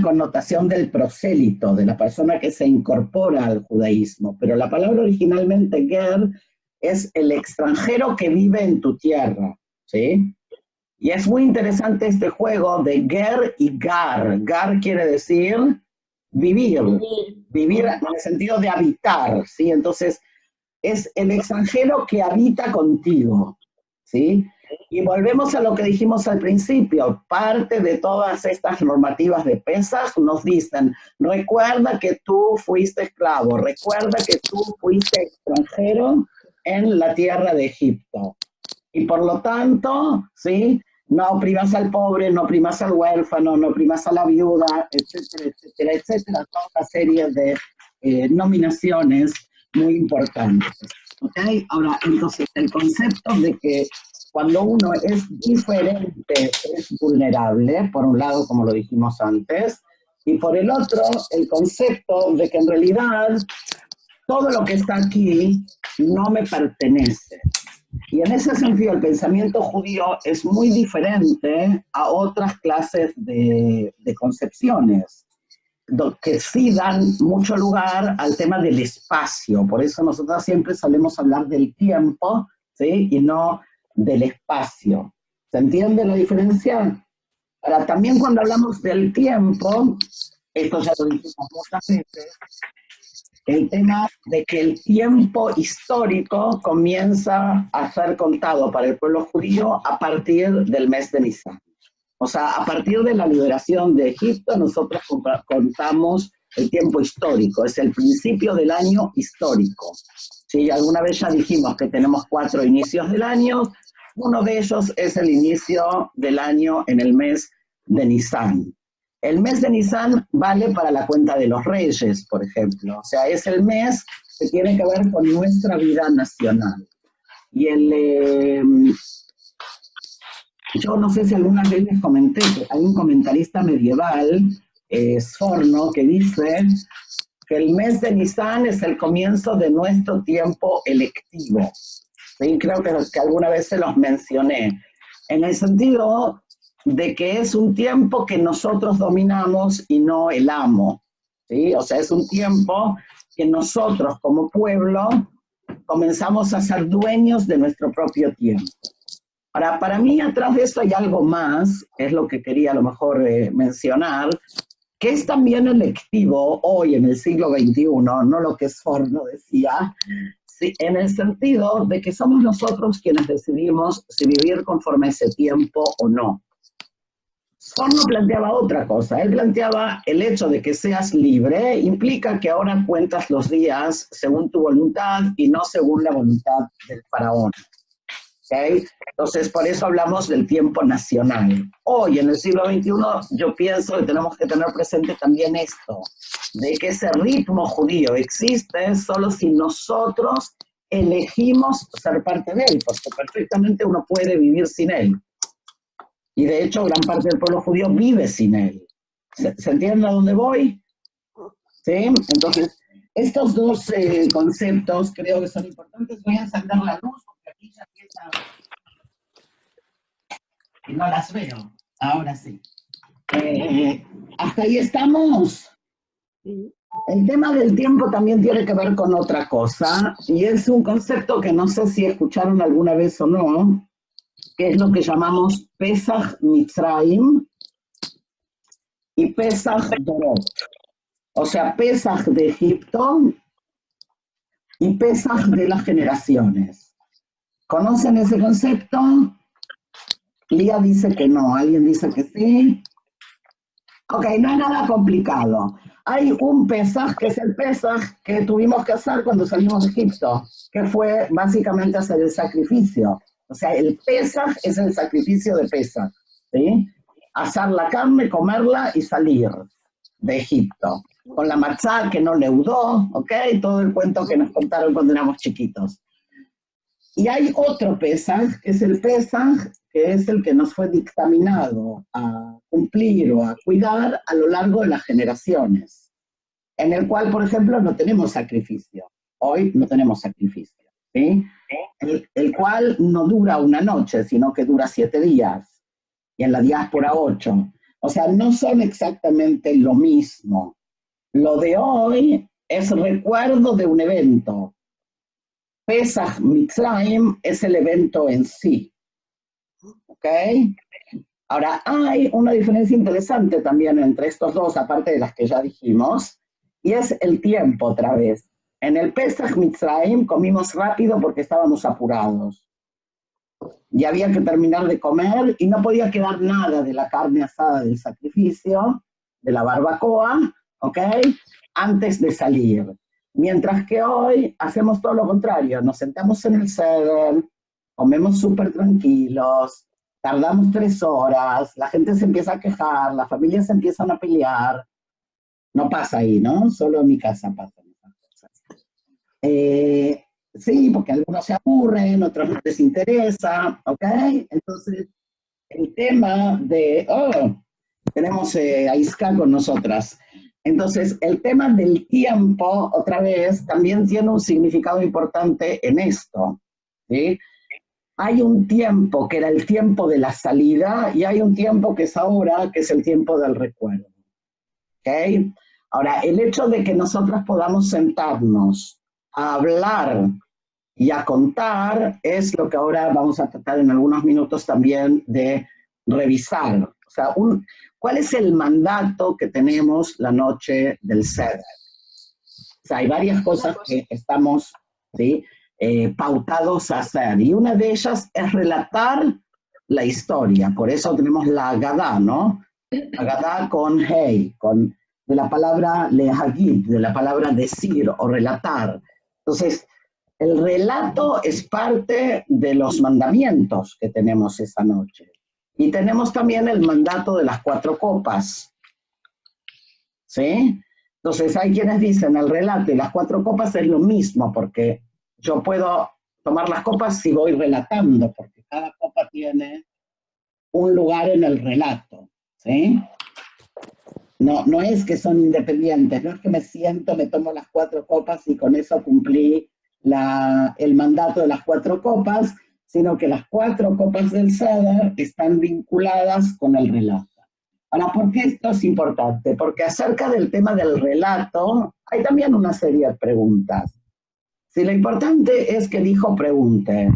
connotación del prosélito, de la persona que se incorpora al judaísmo, pero la palabra originalmente ger es el extranjero que vive en tu tierra, ¿sí? Y es muy interesante este juego de ger y gar. Gar quiere decir vivir en el sentido de habitar, ¿sí? Entonces, es el extranjero que habita contigo, ¿sí? Y volvemos a lo que dijimos al principio, parte de todas estas normativas de Pesaj nos dicen, recuerda que tú fuiste esclavo, recuerda que tú fuiste extranjero en la tierra de Egipto. Y por lo tanto, ¿sí? No oprimas al pobre, no oprimas al huérfano, no oprimas a la viuda, etcétera, etcétera, etcétera, toda una serie de nominaciones muy importantes. ¿Ok? Ahora, entonces, el concepto de que cuando uno es diferente es vulnerable, por un lado, como lo dijimos antes, y por el otro, el concepto de que en realidad todo lo que está aquí no me pertenece. Y en ese sentido, el pensamiento judío es muy diferente a otras clases de concepciones, que sí dan mucho lugar al tema del espacio. Por eso nosotros siempre solemos hablar del tiempo, ¿sí? Y no del espacio. ¿Se entiende la diferencia? Ahora, también cuando hablamos del tiempo, esto ya lo dijimos muchas veces, el tema de que el tiempo histórico comienza a ser contado para el pueblo judío a partir del mes de Nisan. O sea, a partir de la liberación de Egipto, nosotros contamos el tiempo histórico, es el principio del año histórico. ¿Sí? Alguna vez ya dijimos que tenemos 4 inicios del año, uno de ellos es el inicio del año en el mes de Nisan. El mes de Nisan vale para la cuenta de los reyes, por ejemplo. O sea, es el mes que tiene que ver con nuestra vida nacional. Y yo no sé si alguna vez les comenté que hay un comentarista medieval, Sforno, que dice que el mes de Nisan es el comienzo de nuestro tiempo electivo. ¿Sí? Creo que alguna vez se los mencioné, en el sentido de que es un tiempo que nosotros dominamos y no el amo. ¿Sí? O sea, es un tiempo que nosotros como pueblo comenzamos a ser dueños de nuestro propio tiempo. Ahora, para mí atrás de esto hay algo más, es lo que quería a lo mejor mencionar, que es también electivo hoy en el siglo XXI, no lo que Sforno decía, sí, en el sentido de que somos nosotros quienes decidimos si vivir conforme a ese tiempo o no. Sforno planteaba otra cosa, él planteaba el hecho de que seas libre, implica que ahora cuentas los días según tu voluntad y no según la voluntad del faraón. ¿Okay? Entonces, por eso hablamos del tiempo nacional. Hoy, en el siglo XXI, yo pienso que tenemos que tener presente también esto, de que ese ritmo judío existe solo si nosotros elegimos ser parte de él, porque perfectamente uno puede vivir sin él. Y de hecho, gran parte del pueblo judío vive sin él. ¿Se entiende a dónde voy? ¿Sí? Entonces, estos dos conceptos creo que son importantes. Voy a encender la luz porque aquí ya empieza... Y no las veo. Ahora sí. ¿Hasta ahí estamos? El tema del tiempo también tiene que ver con otra cosa, y es un concepto que no sé si escucharon alguna vez o no, que es lo que llamamos Pesach Mitzrayim y Pesach Dorot. O sea, Pesach de Egipto y Pesach de las generaciones. ¿Conocen ese concepto? Lía dice que no, ¿alguien dice que sí? Ok, no es nada complicado. Hay un Pesaj, que es el Pesaj que tuvimos que hacer cuando salimos de Egipto, que fue básicamente hacer el sacrificio. O sea, el Pesaj es el sacrificio de Pesaj, ¿sí? Asar la carne, comerla y salir de Egipto. Con la matzá que no leudó, ¿ok? Todo el cuento que nos contaron cuando éramos chiquitos. Y hay otro Pesaj, que es el Pesaj, que es el que nos fue dictaminado a cumplir o a cuidar a lo largo de las generaciones, en el cual, por ejemplo, no tenemos sacrificio. Hoy no tenemos sacrificio, ¿sí? El cual no dura una noche, sino que dura 7 días, y en la diáspora 8. O sea, no son exactamente lo mismo. Lo de hoy es recuerdo de un evento. Pesach Mitzrayim es el evento en sí. ¿Ok? Ahora, hay una diferencia interesante también entre estos dos, aparte de las que ya dijimos, y es el tiempo otra vez. En el Pesach Mitzrayim comimos rápido porque estábamos apurados. Y había que terminar de comer y no podía quedar nada de la carne asada del sacrificio, de la barbacoa, ¿ok? Antes de salir. Mientras que hoy hacemos todo lo contrario, nos sentamos en el seder, comemos súper tranquilos, tardamos 3 horas, la gente se empieza a quejar, las familias se empiezan a pelear. No pasa ahí, ¿no? Solo en mi casa pasan esas cosas. Sí, porque algunos se aburren, otros no les interesa, ¿ok? Entonces, el tema de... Oh, tenemos a Isca con nosotras. Entonces, el tema del tiempo, otra vez, también tiene un significado importante en esto, ¿sí? Hay un tiempo que era el tiempo de la salida y hay un tiempo que es ahora, que es el tiempo del recuerdo. ¿Ok? Ahora, el hecho de que nosotros podamos sentarnos a hablar y a contar es lo que ahora vamos a tratar en algunos minutos también de revisar. O sea, ¿cuál es el mandato que tenemos la noche del Seder? O sea, hay varias cosas que estamos, ¿sí?, pautados a hacer, y una de ellas es relatar la historia. Por eso tenemos la Agadá, ¿no? Agadá con Hei, de la palabra lehagid, de la palabra decir o relatar. Entonces, el relato es parte de los mandamientos que tenemos esa noche. Y tenemos también el mandato de las 4 copas. ¿Sí? Entonces, hay quienes dicen el relato y las 4 copas es lo mismo, porque yo puedo tomar las copas si voy relatando, porque cada copa tiene un lugar en el relato, ¿sí? No es que son independientes, no es que me siento, me tomo las 4 copas y con eso cumplí el mandato de las 4 copas, sino que las 4 copas del Seder están vinculadas con el relato. Ahora, ¿por qué esto es importante? Porque acerca del tema del relato hay también una serie de preguntas. Si lo importante es que el hijo pregunte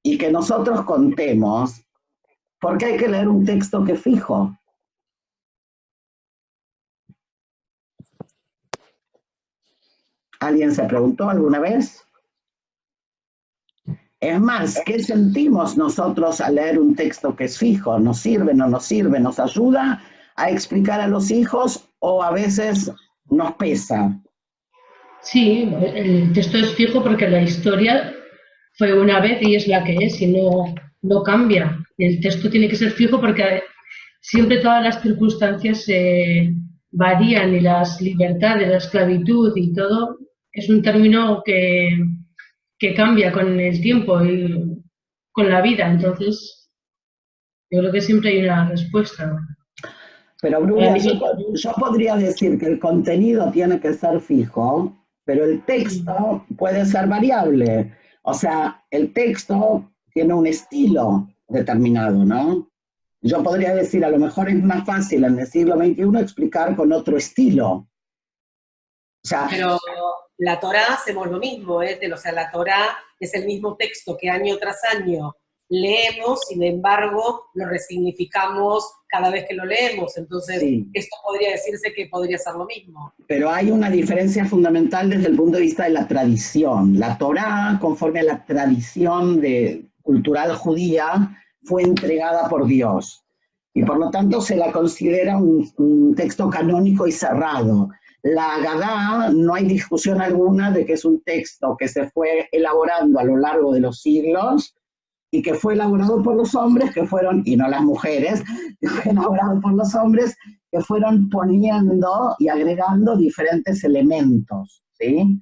y que nosotros contemos, ¿por qué hay que leer un texto que es fijo? ¿Alguien se preguntó alguna vez? Es más, ¿qué sentimos nosotros al leer un texto que es fijo? ¿Nos sirve, no nos sirve? ¿Nos ayuda a explicar a los hijos o a veces nos pesa? Sí, el texto es fijo porque la historia fue una vez y es la que es y no cambia. El texto tiene que ser fijo porque siempre todas las circunstancias varían y las libertades, la esclavitud y todo es un término que cambia con el tiempo y con la vida. Entonces, yo creo que siempre hay una respuesta. Pero, Bruna, yo podría decir que el contenido tiene que ser fijo, pero el texto puede ser variable. O sea, el texto tiene un estilo determinado, ¿no? Yo podría decir, a lo mejor es más fácil en el siglo XXI explicar con otro estilo. O sea, pero la Torá hacemos lo mismo, o sea, la Torá es el mismo texto que año tras año leemos, sin embargo, lo resignificamos cada vez que lo leemos. Entonces, sí, esto podría decirse que podría ser lo mismo. Pero hay una diferencia fundamental desde el punto de vista de la tradición. La Torá, conforme a la tradición cultural judía, fue entregada por Dios. Y por lo tanto se la considera un texto canónico y cerrado. La Agadá, no hay discusión alguna de que es un texto que se fue elaborando a lo largo de los siglos y que fue elaborado por los hombres que fueron, y no las mujeres, que fue elaborado por los hombres que fueron poniendo y agregando diferentes elementos, ¿sí?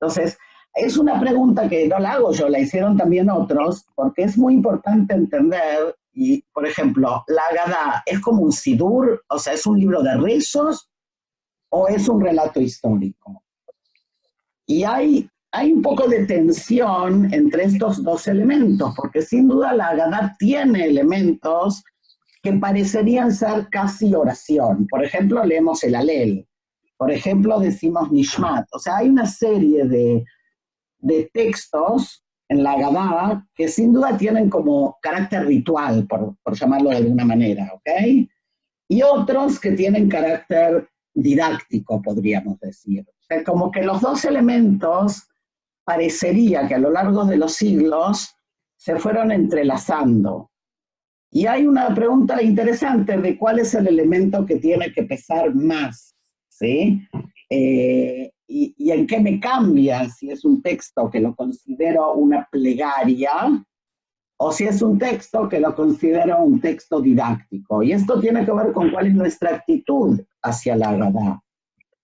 Entonces, es una pregunta que no la hago yo, la hicieron también otros, porque es muy importante entender, y por ejemplo, la Agadá es como un sidur, o sea, es un libro de rezos, o es un relato histórico. Y hay un poco de tensión entre estos dos elementos, porque sin duda la Agadá tiene elementos que parecerían ser casi oración. Por ejemplo, leemos el Alel. Por ejemplo, decimos Nishmat. O sea, hay una serie de textos en la Agadá que sin duda tienen como carácter ritual, por llamarlo de alguna manera, ¿ok? Y otros que tienen carácter didáctico, podríamos decir. O sea, como que los dos elementos parecería que a lo largo de los siglos se fueron entrelazando. Y hay una pregunta interesante de cuál es el elemento que tiene que pesar más, ¿sí? Y en qué me cambia si es un texto que lo considero una plegaria o si es un texto que lo considero un texto didáctico. Y esto tiene que ver con cuál es nuestra actitud hacia la Agadá.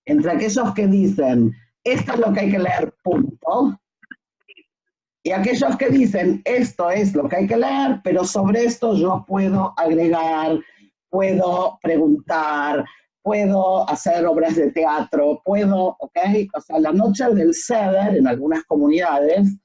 Entre aquellos que dicen, esto es lo que hay que leer, punto, y aquellos que dicen, esto es lo que hay que leer, pero sobre esto yo puedo agregar, puedo preguntar, puedo hacer obras de teatro, puedo, ¿ok? O sea, la noche del Seder en algunas comunidades,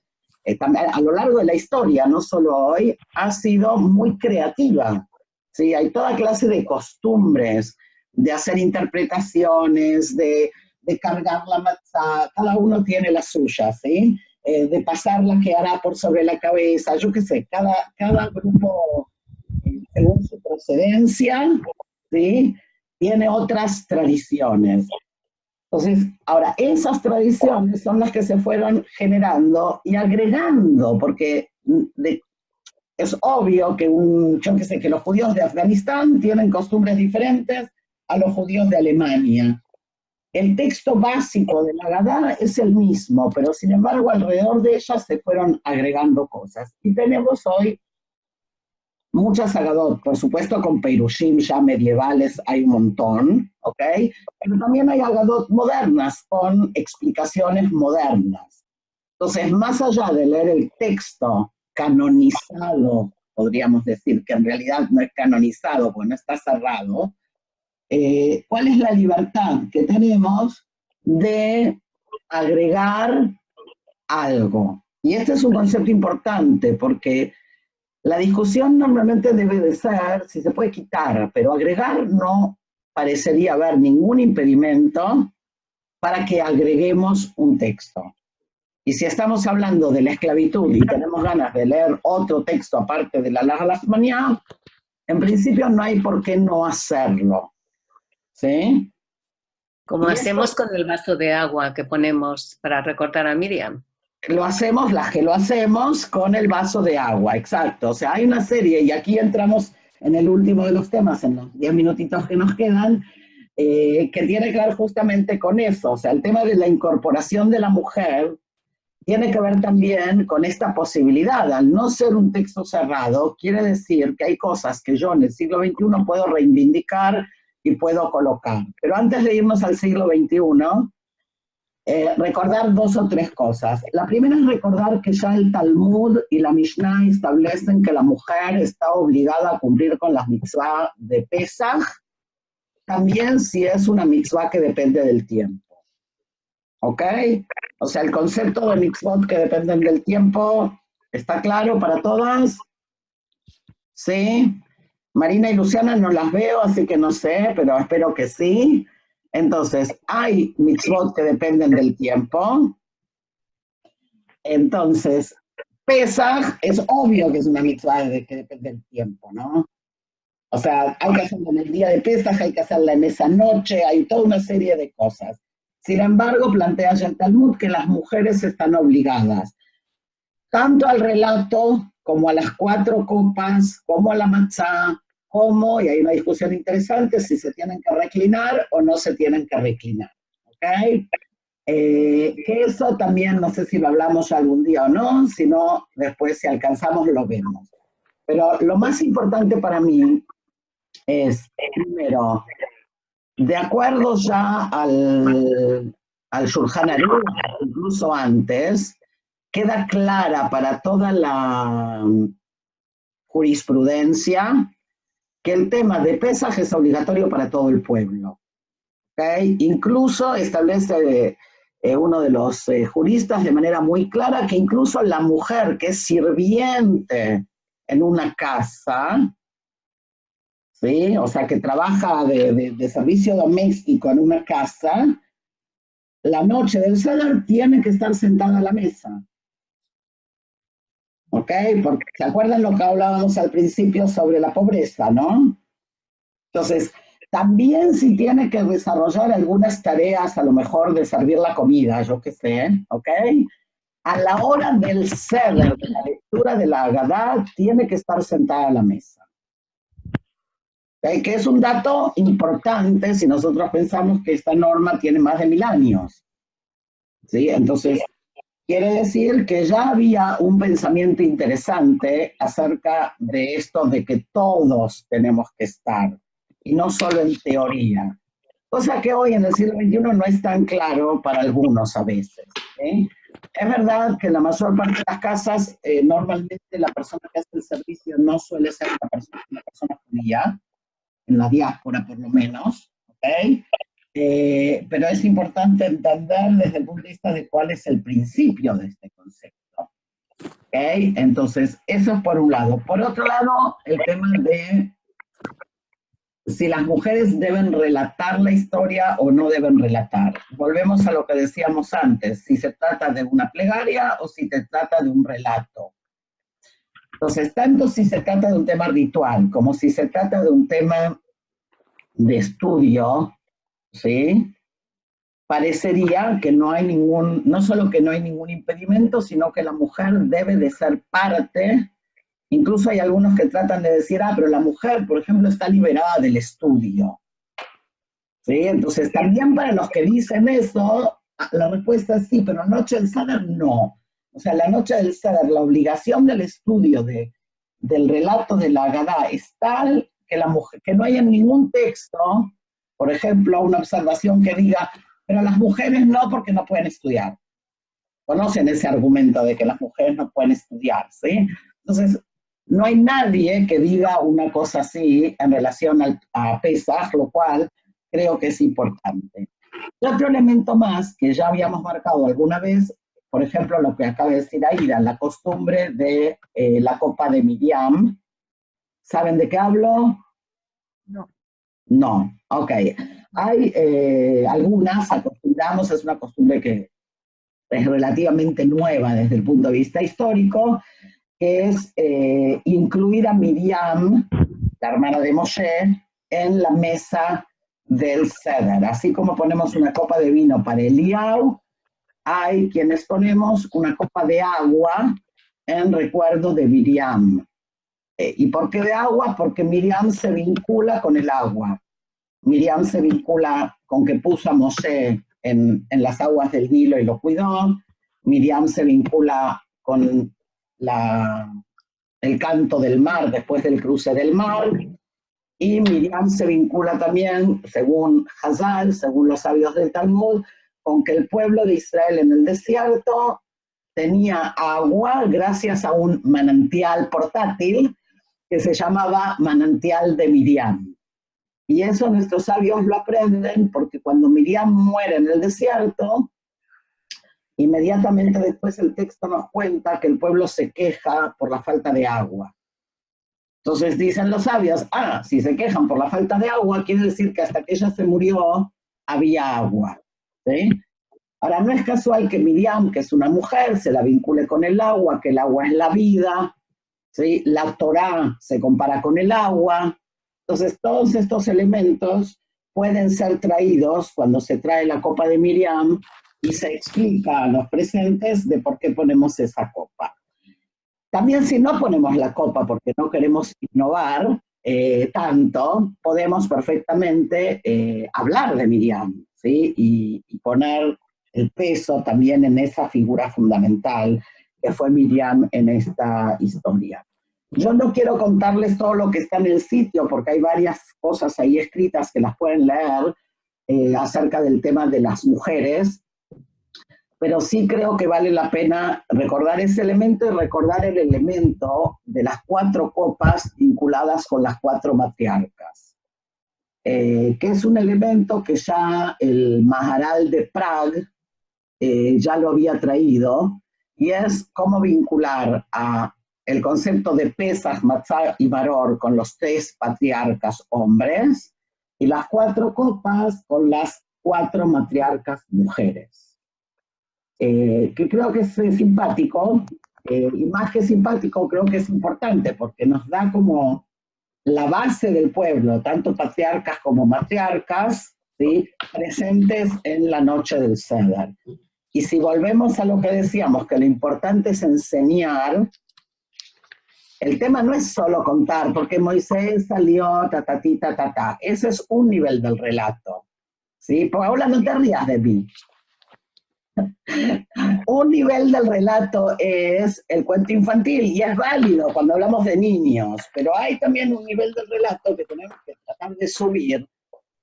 también a lo largo de la historia, no solo hoy, ha sido muy creativa. ¿Sí? Hay toda clase de costumbres, de hacer interpretaciones, de cargar la matzá, cada uno tiene la suya, ¿sí? De pasarla que hará por sobre la cabeza, yo qué sé, cada grupo, según su procedencia, ¿sí? Tiene otras tradiciones. Entonces, ahora, esas tradiciones son las que se fueron generando y agregando, porque es obvio que yo qué sé, que los judíos de Afganistán tienen costumbres diferentes a los judíos de Alemania. El texto básico de la Agadá es el mismo, pero sin embargo alrededor de ella se fueron agregando cosas. Y tenemos hoy muchas Agadot, por supuesto con Perushim ya medievales hay un montón, ¿ok? Pero también hay Agadot modernas con explicaciones modernas. Entonces, más allá de leer el texto canonizado podríamos decir, que en realidad no es canonizado, porque no está cerrado, ¿cuál es la libertad que tenemos de agregar algo? Y este es un concepto importante, porque la discusión normalmente debe de ser si se puede quitar, pero agregar no parecería haber ningún impedimento para que agreguemos un texto. Y si estamos hablando de la esclavitud y tenemos ganas de leer otro texto aparte de la Lahmaniá, en principio no hay por qué no hacerlo. ¿Sí? Como Y hacemos esto con el vaso de agua que ponemos para recordar a Miriam. lo hacemos, las que lo hacemos con el vaso de agua, exacto. O sea, hay una serie, y aquí entramos en el último de los temas, en los 10 minutitos que nos quedan, que tiene que ver justamente con eso. O sea, el tema de la incorporación de la mujer tiene que ver también con esta posibilidad. Al no ser un texto cerrado, quiere decir que hay cosas que yo en el siglo XXI puedo reivindicar y puedo colocar. Pero antes de irnos al siglo XXI, recordar 2 o 3 cosas. La primera es recordar que ya el Talmud y la Mishnah establecen que la mujer está obligada a cumplir con las mitzvah de Pesaj, también si es una mitzvah que depende del tiempo. ¿Ok? O sea, el concepto de mitzvot que dependen del tiempo, ¿está claro para todas? ¿Sí? Marina y Luciana no las veo, así que no sé, pero espero que sí. Entonces, hay mitzvot que dependen del tiempo. Entonces, Pesaj es obvio que es una mitzvah que depende del tiempo, ¿no? O sea, hay que hacerla en el día de Pesaj, hay que hacerla en esa noche, hay toda una serie de cosas. Sin embargo, plantea ya el Talmud que las mujeres están obligadas tanto al relato como a las 4 copas, como a la matzá, como, y hay una discusión interesante, si se tienen que reclinar o no se tienen que reclinar. ¿Ok? Que eso también, no sé si lo hablamos algún día o no, si no, después si alcanzamos lo vemos. Pero lo más importante para mí es, primero, de acuerdo ya al Shulchan Aruch, incluso antes, queda clara para toda la jurisprudencia que el tema de Pesaj es obligatorio para todo el pueblo. ¿Okay? Incluso establece uno de los juristas de manera muy clara que incluso la mujer que es sirviente en una casa, ¿sí? O sea, que trabaja de servicio doméstico en una casa, la noche del Seder tiene que estar sentada a la mesa. ¿Ok? Porque ¿se acuerdan lo que hablábamos al principio sobre la pobreza, no? Entonces, también si tiene que desarrollar algunas tareas, a lo mejor de servir la comida, yo qué sé, ¿ok? A la hora del Seder, de la lectura de la Agadá, tiene que estar sentada a la mesa. ¿Okay? Que es un dato importante si nosotros pensamos que esta norma tiene más de 1000 años. ¿Sí? Entonces, quiere decir que ya había un pensamiento interesante acerca de esto de que todos tenemos que estar, y no solo en teoría. Cosa que hoy en el siglo XXI no es tan claro para algunos a veces. ¿Sí? Es verdad que en la mayor parte de las casas, normalmente la persona que hace el servicio no suele ser una persona judía, en la diáspora por lo menos, ¿ok? Pero es importante entender desde el punto de vista de cuál es el principio de este concepto. ¿Okay? Entonces, eso es por un lado. Por otro lado, el tema de si las mujeres deben relatar la historia o no deben relatar. Volvemos a lo que decíamos antes, si se trata de una plegaria o si se trata de un relato. Entonces, tanto si se trata de un tema ritual como si se trata de un tema de estudio, ¿sí? Parecería que no hay no solo que no hay ningún impedimento, sino que la mujer debe de ser parte. Incluso hay algunos que tratan de decir, pero la mujer, por ejemplo, está liberada del estudio. ¿Sí? Entonces, también para los que dicen eso, la respuesta es sí, pero noche del Seder no. O sea, la noche del Seder, la obligación del estudio del relato de la Agadá es tal que la mujer, que no haya ningún texto, por ejemplo, una observación que diga, pero las mujeres no porque no pueden estudiar. Conocen ese argumento de que las mujeres no pueden estudiar, ¿sí? Entonces, no hay nadie que diga una cosa así en relación a Pesaj, lo cual creo que es importante. Y otro elemento más que ya habíamos marcado alguna vez, por ejemplo, lo que acaba de decir Aida, la costumbre de la copa de Miriam. ¿Saben de qué hablo? No. No, ok. Hay algunas, acostumbramos, es una costumbre que es relativamente nueva desde el punto de vista histórico, que es incluir a Miriam, la hermana de Moshe, en la mesa del Seder. Así como ponemos una copa de vino para Eliau, hay quienes ponemos una copa de agua en recuerdo de Miriam. ¿Y por qué de agua? Porque Miriam se vincula con el agua. Miriam se vincula con que puso a Moshe en las aguas del Nilo y lo cuidó. Miriam se vincula con el canto del mar después del cruce del mar. Y Miriam se vincula también, según Hazal, según los sabios del Talmud, con que el pueblo de Israel en el desierto tenía agua gracias a un manantial portátil que se llamaba manantial de Miriam. Y eso nuestros sabios lo aprenden porque cuando Miriam muere en el desierto, inmediatamente después el texto nos cuenta que el pueblo se queja por la falta de agua. Entonces dicen los sabios, si se quejan por la falta de agua, quiere decir que hasta que ella se murió había agua, ¿sí? Ahora, no es casual que Miriam, que es una mujer, se la vincule con el agua, que el agua es la vida, ¿sí? La Torá se compara con el agua. Entonces, todos estos elementos pueden ser traídos cuando se trae la copa de Miriam y se explica a los presentes de por qué ponemos esa copa. También si no ponemos la copa porque no queremos innovar tanto, podemos perfectamente hablar de Miriam, ¿sí? Y poner el peso también en esa figura fundamental que fue Miriam en esta historia. Yo no quiero contarles todo lo que está en el sitio porque hay varias cosas ahí escritas que las pueden leer acerca del tema de las mujeres, pero sí creo que vale la pena recordar ese elemento y recordar el elemento de las 4 copas vinculadas con las 4 matriarcas, que es un elemento que ya el Maharal de Prague ya lo había traído, y es cómo vincular el concepto de Pesach, Matzah y Maror con los 3 patriarcas hombres, y las 4 copas con las 4 matriarcas mujeres. Que creo que es simpático, y más que simpático, creo que es importante, porque nos da como la base del pueblo, tanto patriarcas como matriarcas, ¿sí? Presentes en la noche del Seder. Y si volvemos a lo que decíamos, que lo importante es enseñar, el tema no es solo contar, porque Moisés salió, ta. Ese es un nivel del relato, ¿sí? Paola, no te rías de mí. Un nivel del relato es el cuento infantil, y es válido cuando hablamos de niños, pero hay también un nivel del relato que tenemos que tratar de subir,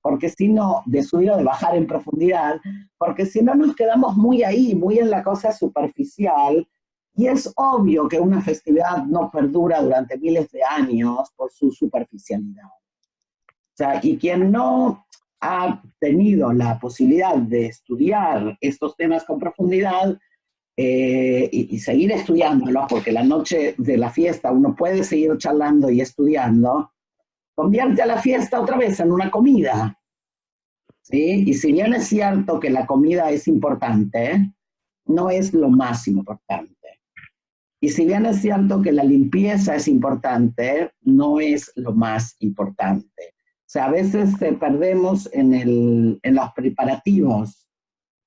porque si no, de subir o de bajar en profundidad, porque si no nos quedamos muy ahí, muy en la cosa superficial, y es obvio que una festividad no perdura durante miles de años por su superficialidad. O sea, y quien no ha tenido la posibilidad de estudiar estos temas con profundidad y seguir estudiándolos, porque la noche de la fiesta uno puede seguir charlando y estudiando, convierte a la fiesta otra vez en una comida, ¿sí? Y si bien es cierto que la comida es importante, no es lo más importante. Y si bien es cierto que la limpieza es importante, no es lo más importante. O sea, a veces perdemos en los preparativos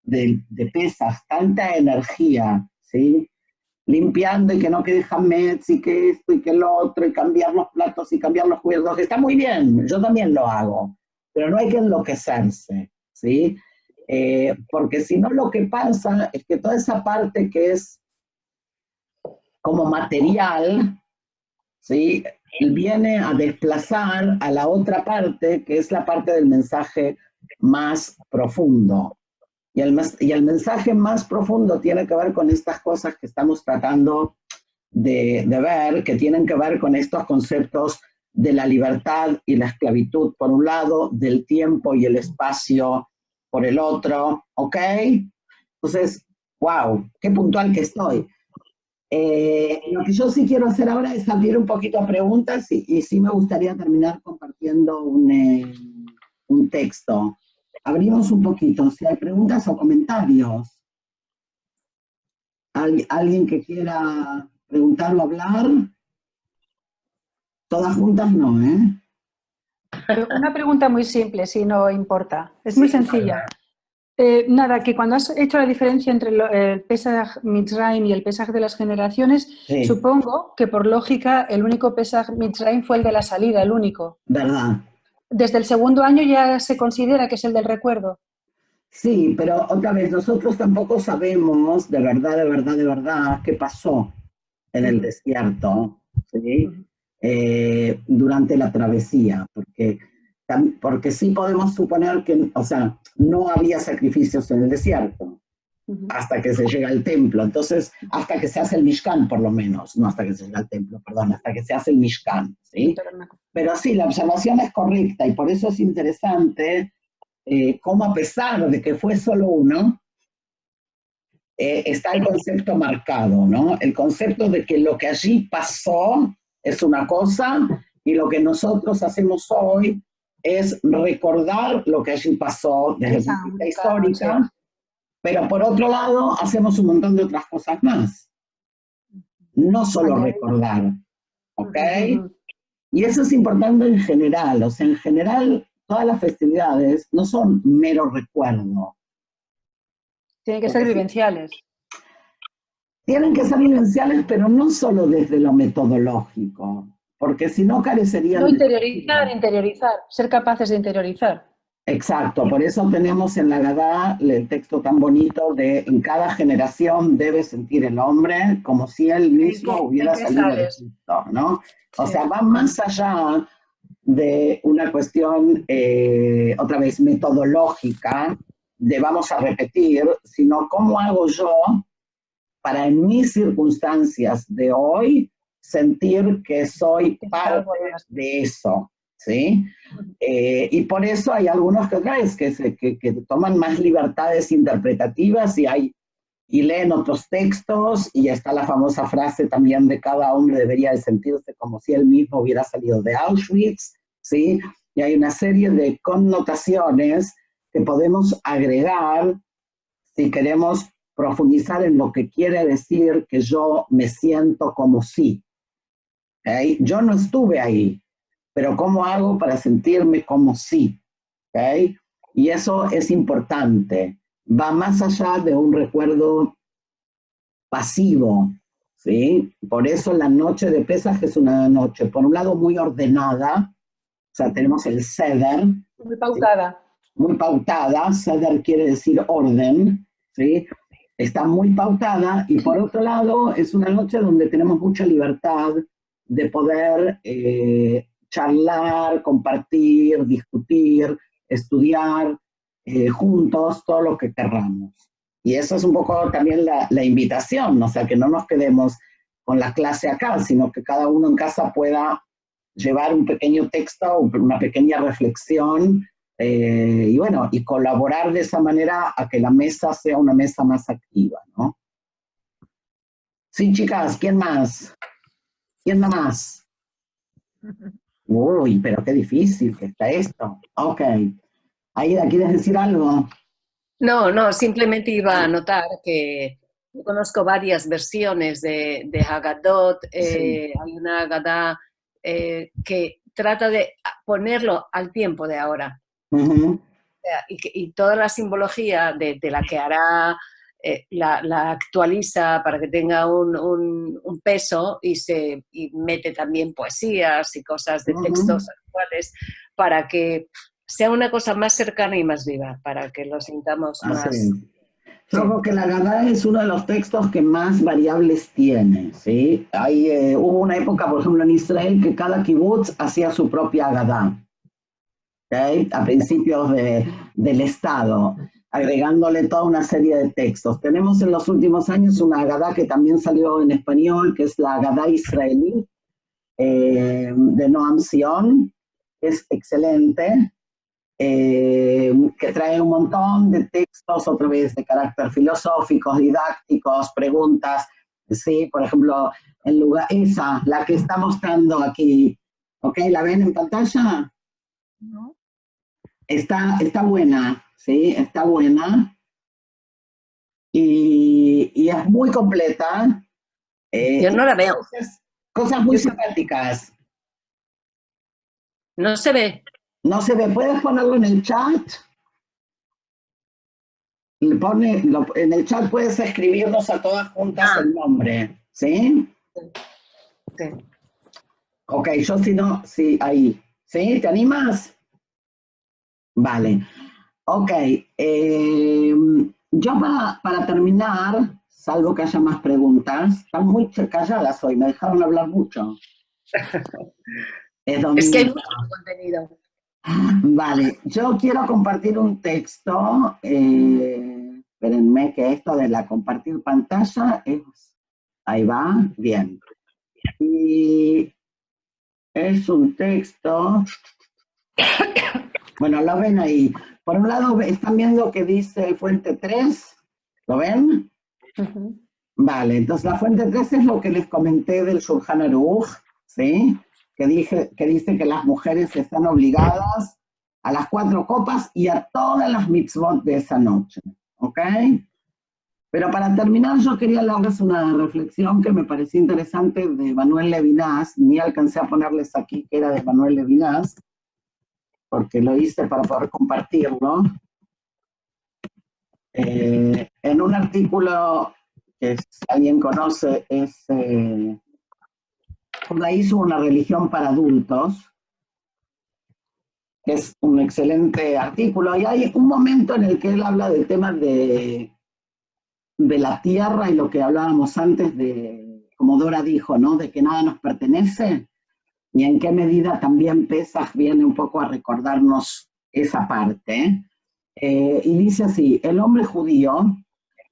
de Pesaj tanta energía, ¿sí? Limpiando y que no quede jamets y que esto y que lo otro, y cambiar los platos y cambiar los cuerdos. Está muy bien, yo también lo hago, pero no hay que enloquecerse, ¿sí? Porque si no, lo que pasa es que toda esa parte que es como material, ¿sí? Viene a desplazar a la otra parte, que es la parte del mensaje más profundo. Y el mensaje más profundo tiene que ver con estas cosas que estamos tratando de ver, que tienen que ver con estos conceptos de la libertad y la esclavitud por un lado, del tiempo y el espacio por el otro, ¿ok? Entonces, wow, qué puntual que estoy. Lo que yo sí quiero hacer ahora es abrir un poquito a preguntas y sí me gustaría terminar compartiendo un texto. Abrimos un poquito, si hay preguntas o comentarios. ¿Alguien que quiera preguntar o hablar? Todas juntas no, ¿eh? Una pregunta muy simple, si no importa. Es muy sencilla. Nada, que cuando has hecho la diferencia entre el Pesaj Mitzrayim y el Pesaj de las generaciones, Sí. Supongo que por lógica el único Pesaj Mitzrayim fue el de la salida, el único. ¿Verdad? ¿Desde el segundo año ya se considera que es el del recuerdo? Sí, pero otra vez, nosotros tampoco sabemos de verdad qué pasó en el desierto, ¿sí? Durante la travesía, porque sí podemos suponer que, o sea, no había sacrificios en el desierto hasta que se llega al templo, entonces, hasta que se hace el Mishkan, por lo menos, no hasta que se llega al templo, perdón, hasta que se hace el Mishkan, ¿sí? Pero sí, la observación es correcta y por eso es interesante cómo a pesar de que fue solo uno, está el concepto marcado, ¿no? El concepto de que lo que allí pasó es una cosa y lo que nosotros hacemos hoy es recordar lo que allí pasó desde la vista histórica, pero por otro lado hacemos un montón de otras cosas más. No solo recordar, ¿ok? Y eso es importante en general, o sea, en general todas las festividades no son mero recuerdo. Tienen que ser vivenciales. Tienen que ser vivenciales, pero no solo desde lo metodológico, porque si no carecerían... No, interiorizar, ser capaces de interiorizar. Exacto, por eso tenemos en la Agadá el texto tan bonito de en cada generación debe sentir el hombre como si él mismo hubiera salido de Egipto, ¿no? O sea, va más allá de una cuestión, otra vez, metodológica, de vamos a repetir, sino cómo hago yo para en mis circunstancias de hoy sentir que soy parte de eso, ¿sí? Y por eso hay algunos que otra vez que toman más libertades interpretativas y leen otros textos, y está la famosa frase también de cada hombre debería de sentirse como si él mismo hubiera salido de Auschwitz, ¿sí? Y hay una serie de connotaciones que podemos agregar si queremos profundizar en lo que quiere decir que yo me siento como si. ¿Okay? Yo no estuve ahí, pero ¿cómo hago para sentirme como si? ¿Okay? Y eso es importante. Va más allá de un recuerdo pasivo, ¿sí? Por eso la noche de Pesaj es una noche, por un lado, muy ordenada, o sea, tenemos el Seder. Muy pautada. ¿Sí? Muy pautada, Seder quiere decir orden, ¿sí? Está muy pautada, y por otro lado, es una noche donde tenemos mucha libertad de poder charlar, compartir, discutir, estudiar juntos todo lo que querramos. Y eso es un poco también la invitación, o sea, que no nos quedemos con la clase acá, sino que cada uno en casa pueda llevar un pequeño texto, una pequeña reflexión, y bueno, y colaborar de esa manera a que la mesa sea una mesa más activa, ¿no? Sí, chicas, ¿quién más? ¿Quién más? Uy, pero qué difícil que está esto. Ok. Aida, ¿quieres decir algo? No, simplemente iba a anotar que conozco varias versiones de Haggadot. Sí. Hay una Haggadah que trata de ponerlo al tiempo de ahora. Y toda la simbología de la que hará la actualiza para que tenga un peso y mete también poesías y cosas de textos actuales para que sea una cosa más cercana y más viva, para que lo sintamos más. Yo creo que la Agadá es uno de los textos que más variables tiene, ¿sí? Hubo una época, por ejemplo, en Israel, que cada kibutz hacía su propia Agadá, ¿okay? A principios del Estado. agregándole toda una serie de textos. Tenemos en los últimos años una Agadá que también salió en español, que es la Agadá israelí, de Noam Sion, que es excelente, que trae un montón de textos, otra vez de carácter filosóficos, didácticos, preguntas, ¿sí? Por ejemplo, en lugar, esa, la que está mostrando aquí, ¿ok? ¿La ven en pantalla? ¿No? Está buena, ¿sí? Está buena. Y es muy completa. Yo no la veo. Cosas muy simpáticas. No se ve. No se ve, ¿puedes ponerlo en el chat? En el chat puedes escribirnos a todas juntas el nombre, ¿sí? Sí. Ok, yo si no, sí, ahí. ¿Sí? ¿Te animas? Vale. Ok, yo para terminar, salvo que haya más preguntas, están muy calladas hoy, me dejaron hablar mucho. Es que hay mucho contenido. Vale, yo quiero compartir un texto, espérenme que esto de la compartir pantalla es, ahí va, bien. Y es un texto, bueno, lo ven ahí. Por un lado, están viendo que dice fuente 3, ¿lo ven? Uh-huh. Vale, entonces la fuente 3 es lo que les comenté del Shulchan Aruch, ¿sí? Que dice que las mujeres están obligadas a las 4 copas y a todas las mitzvot de esa noche, ¿ok? Pero para terminar yo quería darles una reflexión que me pareció interesante de Manuel Levinas, ni alcancé a ponerles aquí que era de Manuel Levinas, porque lo hice para poder compartirlo. En un artículo que si alguien conoce es Judaísmo, una religión para adultos, que es un excelente artículo, y hay un momento en el que él habla del tema de la tierra y lo que hablábamos antes de, como Dora dijo, ¿no? De que nada nos pertenece, y en qué medida también Pesaj viene un poco a recordarnos esa parte. Y dice así, el hombre judío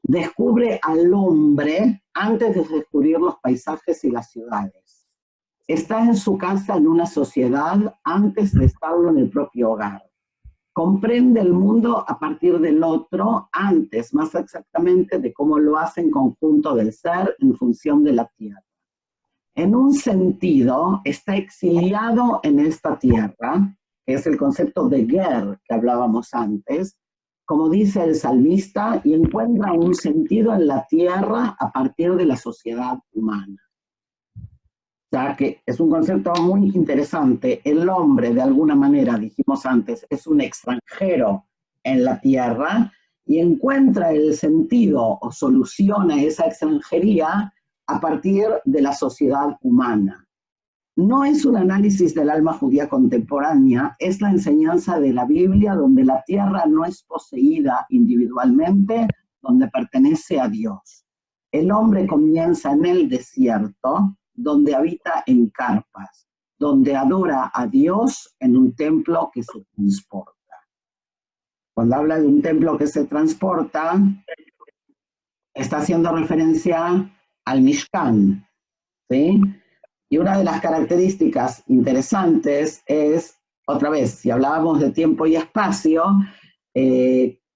descubre al hombre antes de descubrir los paisajes y las ciudades. Está en su casa en una sociedad antes de estarlo en el propio hogar. Comprende el mundo a partir del otro antes, más exactamente, de cómo lo hace en conjunto del ser en función de la tierra. En un sentido, está exiliado en esta tierra, que es el concepto de ger que hablábamos antes, como dice el salmista, y encuentra un sentido en la tierra a partir de la sociedad humana. O sea, que es un concepto muy interesante. El hombre, de alguna manera, dijimos antes, es un extranjero en la tierra y encuentra el sentido o soluciona esa extranjería a partir de la sociedad humana. No es un análisis del alma judía contemporánea, es la enseñanza de la Biblia donde la tierra no es poseída individualmente, donde pertenece a Dios. El hombre comienza en el desierto, donde habita en carpas, donde adora a Dios en un templo que se transporta. Cuando habla de un templo que se transporta, está haciendo referencia al Mishkan, ¿sí? Y una de las características interesantes es, otra vez, si hablábamos de tiempo y espacio,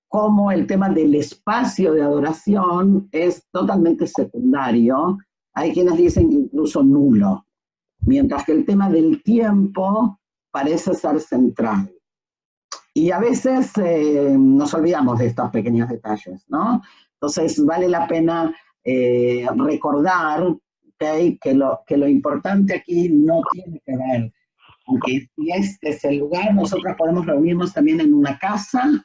cómo el tema del espacio de adoración es totalmente secundario. Hay quienes dicen incluso nulo, mientras que el tema del tiempo parece ser central. Y a veces nos olvidamos de estos pequeños detalles, ¿no? Entonces vale la pena recordar, ¿okay? que lo importante aquí no tiene que ver, aunque si este es el lugar, nosotros podemos reunirnos también en una casa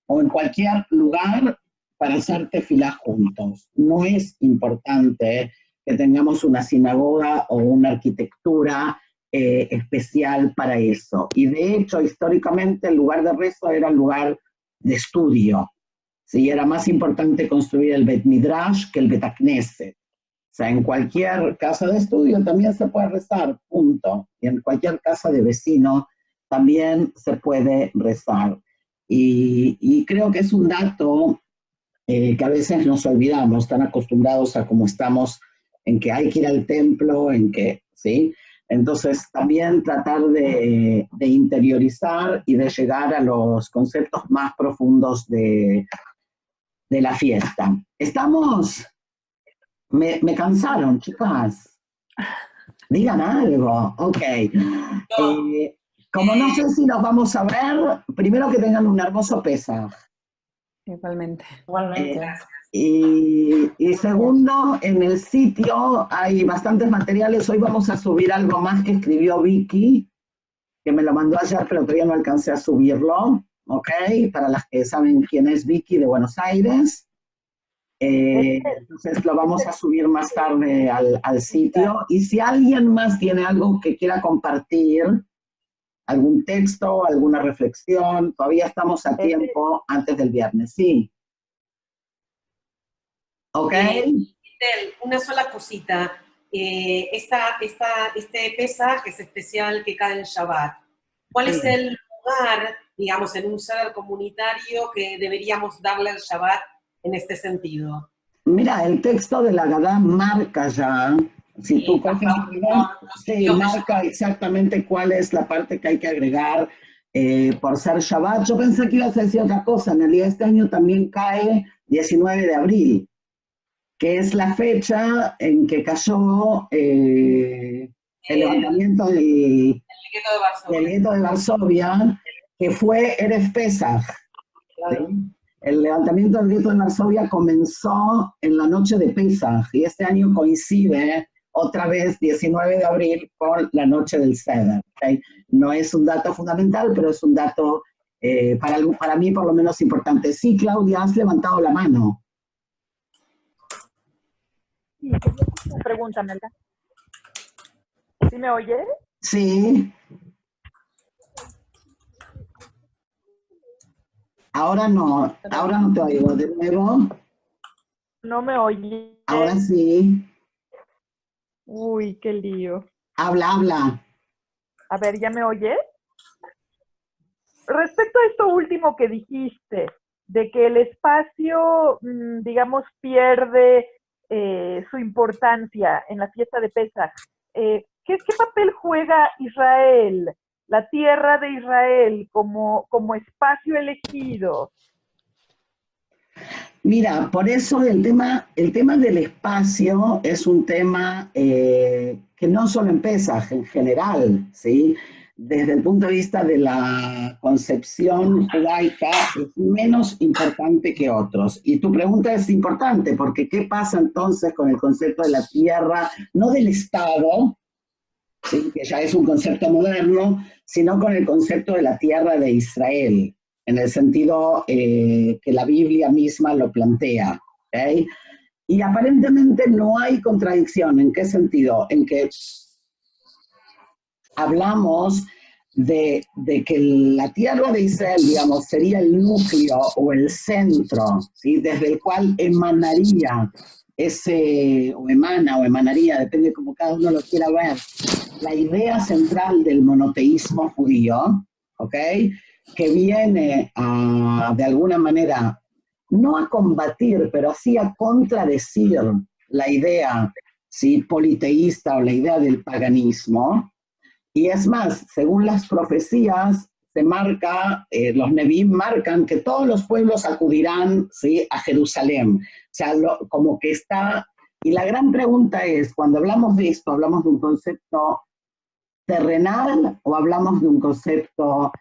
o en cualquier lugar para hacer tefilá juntos. No es importante que tengamos una sinagoga o una arquitectura especial para eso. Y de hecho, históricamente, el lugar de rezo era el lugar de estudio. ¿Sí? Era más importante construir el Bet Midrash que el Bet Knesset. O sea, en cualquier casa de estudio también se puede rezar, punto. Y en cualquier casa de vecino también se puede rezar. Y creo que es un dato que a veces nos olvidamos, tan acostumbrados a cómo estamos, en que hay que ir al templo, en que, ¿sí? Entonces, también tratar de interiorizar y de llegar a los conceptos más profundos de la fiesta. Estamos... Me cansaron, chicas. Digan algo. Ok. Como no sé si nos vamos a ver, primero que tengan un hermoso Pesaj. Igualmente. Igualmente. Y segundo, en el sitio hay bastantes materiales. Hoy vamos a subir algo más que escribió Vicky, que me lo mandó ayer, pero todavía no alcancé a subirlo. Ok, para las que saben quién es Vicky de Buenos Aires. Entonces lo vamos a subir más tarde al sitio. Y si alguien más tiene algo que quiera compartir, algún texto, alguna reflexión, todavía estamos a tiempo antes del viernes. Sí. ¿Ok? Una sola cosita. Este Pesaj es especial que cae en Shabbat. ¿Cuál es el lugar, digamos, en un ser comunitario que deberíamos darle al Shabbat en este sentido? Mira, el texto de la Agadá marca ya, si tú coges, sí, marca exactamente cuál es la parte que hay que agregar por ser Shabbat. Yo pensé que ibas a decir otra cosa, en realidad este año también cae 19 de abril, que es la fecha en que cayó el levantamiento del gueto de Varsovia, que fue Erev Pesach. Claro. ¿Sí? El levantamiento del gueto de Varsovia comenzó en la noche de Pesach, y este año coincide otra vez 19 de abril con la noche del Seder. ¿Okay? No es un dato fundamental, pero es un dato para mí por lo menos importante. Sí, Claudia, has levantado la mano. Sí, quería hacer una pregunta, Melda. ¿Sí me oye? Sí. Ahora no te oigo. ¿De nuevo? No me oye. Ahora sí. Uy, qué lío. Habla. A ver, ¿ya me oyes? Respecto a esto último que dijiste, de que el espacio, digamos, pierde su importancia en la fiesta de Pesaj, ¿qué papel juega Israel, la tierra de Israel, como espacio elegido? Mira, por eso el tema del espacio es un tema que no solo en Pesaj, en general, ¿sí? Desde el punto de vista de la concepción judaica, es menos importante que otros. Y tu pregunta es importante, porque ¿qué pasa entonces con el concepto de la tierra, no del Estado, ¿sí? Que ya es un concepto moderno, sino con el concepto de la tierra de Israel, en el sentido que la Biblia misma lo plantea? ¿Okay? Y aparentemente no hay contradicción. ¿En qué sentido? En que hablamos de que la tierra de Israel, digamos, sería el núcleo o el centro, ¿sí? Desde el cual emanaría emanaría, depende de cómo cada uno lo quiera ver, la idea central del monoteísmo judío, ¿ok? Que viene de alguna manera, no a combatir, pero sí a contradecir la idea, ¿sí? Politeísta o la idea del paganismo. Y es más, según las profecías, se marca, los Nevi'im marcan que todos los pueblos acudirán, ¿sí? A Jerusalén. O sea, como que está... Y la gran pregunta es, cuando hablamos de esto, ¿hablamos de un concepto terrenal o hablamos de un concepto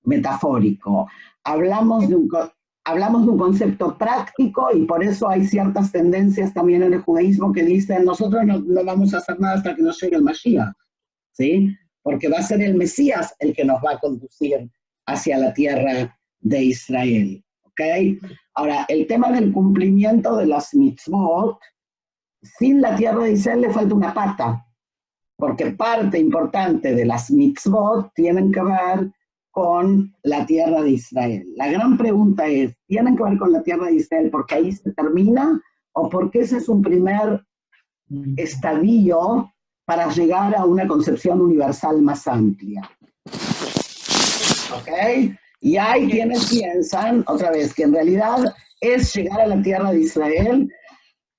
metafórico? Hablamos de un concepto práctico, y por eso hay ciertas tendencias también en el judaísmo que dicen, nosotros no vamos a hacer nada hasta que nos llegue el Mashiach, ¿sí? Porque va a ser el Mesías el que nos va a conducir hacia la tierra de Israel, ¿ok? Ahora, el tema del cumplimiento de las mitzvot, sin la tierra de Israel le falta una pata, porque parte importante de las mitzvot tienen que ver con la tierra de Israel. La gran pregunta es, ¿tienen que ver con la tierra de Israel porque ahí se termina, o porque ese es un primer estadio para llegar a una concepción universal más amplia? ¿Ok? Y hay quienes piensan, otra vez, que en realidad es llegar a la tierra de Israel,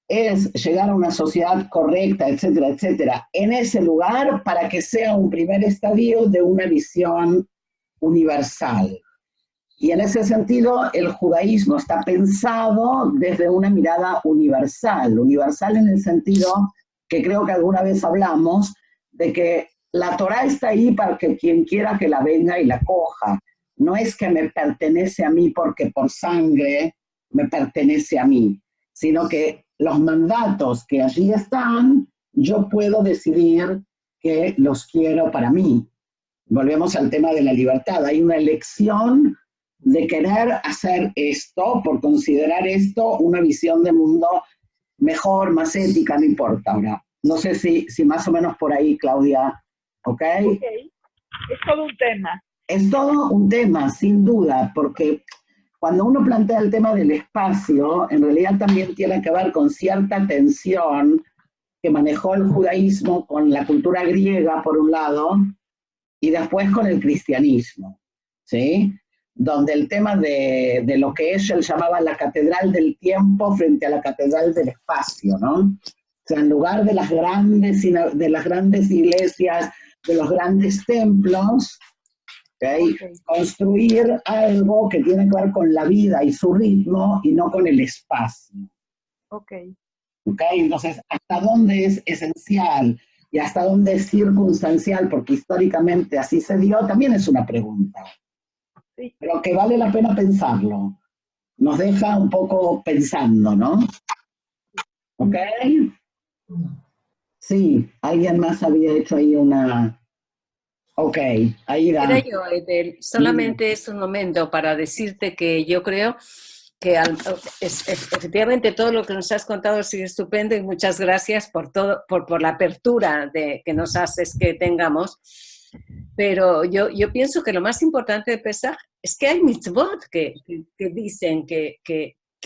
es llegar a una sociedad correcta, etcétera, etcétera, en ese lugar para que sea un primer estadio de una visión universal. Y en ese sentido, el judaísmo está pensado desde una mirada universal, universal en el sentido que creo que alguna vez hablamos, de que la Torá está ahí para que quien quiera que la venga y la coja. No es que me pertenece a mí porque por sangre me pertenece a mí, sino que los mandatos que allí están, yo puedo decidir que los quiero para mí. Volvemos al tema de la libertad. Hay una elección de querer hacer esto, por considerar esto una visión de mundo mejor, más ética, no importa. Ahora, no sé si más o menos por ahí, Claudia, ¿ok? Ok, es todo un tema. Es todo un tema, sin duda, porque cuando uno plantea el tema del espacio, en realidad también tiene que ver con cierta tensión que manejó el judaísmo con la cultura griega, por un lado, y después con el cristianismo, ¿sí? Donde el tema de lo que él llamaba la catedral del tiempo frente a la catedral del espacio, ¿no? O sea, en lugar de las grandes iglesias, de los grandes templos, ¿okay? Construir algo que tiene que ver con la vida y su ritmo y no con el espacio. Okay. Entonces, ¿hasta dónde es esencial y hasta dónde es circunstancial? Porque históricamente así se dio, también es una pregunta. Sí. Pero que vale la pena pensarlo. Nos deja un poco pensando, ¿no? ¿Ok? Sí, alguien más había hecho ahí una... Ok, ahí da. Era yo, Edel. Solamente es un momento para decirte que yo creo que efectivamente todo lo que nos has contado sigue estupendo y muchas gracias por todo, por la apertura que nos haces que tengamos. Pero yo pienso que lo más importante de Pesaj es que hay mitzvot que dicen que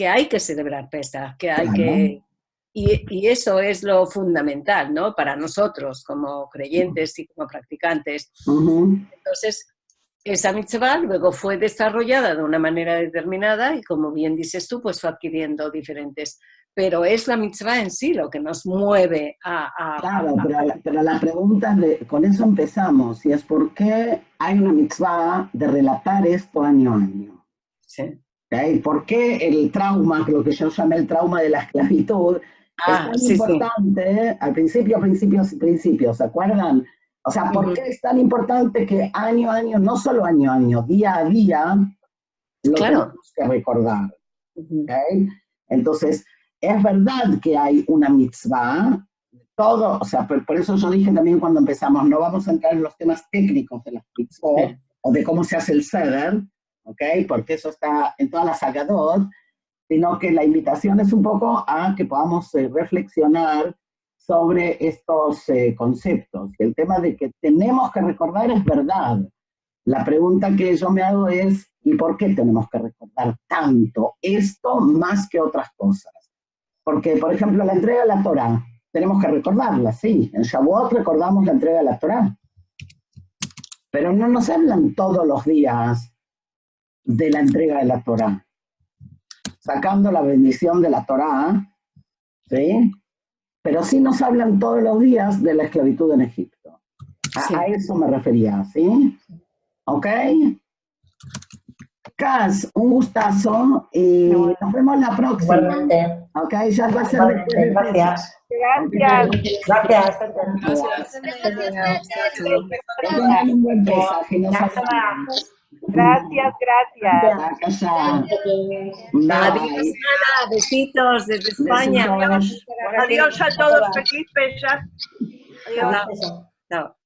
hay que celebrar Pesaj, que hay que... Y eso es lo fundamental, ¿no? Para nosotros como creyentes y como practicantes. Entonces, esa mitzvah luego fue desarrollada de una manera determinada y, como bien dices tú, pues fue adquiriendo diferentes. Pero es la mitzvah en sí lo que nos mueve a... Claro, pero la pregunta, con eso empezamos, y es por qué hay una mitzvah de relatar esto año a año. Sí. ¿Okay? ¿Por qué el trauma, lo que yo llamé el trauma de la esclavitud, es tan importante? Al principio, ¿se acuerdan? O sea, ¿por qué es tan importante que año a año, no solo año a año, día a día, lo tenemos que recordar? ¿Okay? Entonces, es verdad que hay una mitzvah, todo, o sea, por eso yo dije también cuando empezamos, no vamos a entrar en los temas técnicos de las mitzvot, o de cómo se hace el seder, ¿ok? Porque eso está en todas las Agadot, sino que la invitación es un poco a que podamos reflexionar sobre estos conceptos. El tema de que tenemos que recordar es verdad. La pregunta que yo me hago es, ¿y por qué tenemos que recordar tanto esto más que otras cosas? Porque, por ejemplo, la entrega de la Torá, tenemos que recordarla, sí. En Shavuot recordamos la entrega de la Torá. Pero no nos hablan todos los días de la entrega de la Torá. Sacando la bendición de la Torá, ¿sí? Pero sí nos hablan todos los días de la esclavitud en Egipto. A eso me refería, ¿sí? ¿Ok? Cas, un gustazo y nos vemos la próxima. Igualmente. Ok, ya va a ser Igualmente. Gracias. Gracias. Gracias. Que tengan un buen pesaje. Gracias. Adiós, Ana. Besitos desde España. Adiós a todos. Feliz Pesaj. Adiós. Chao.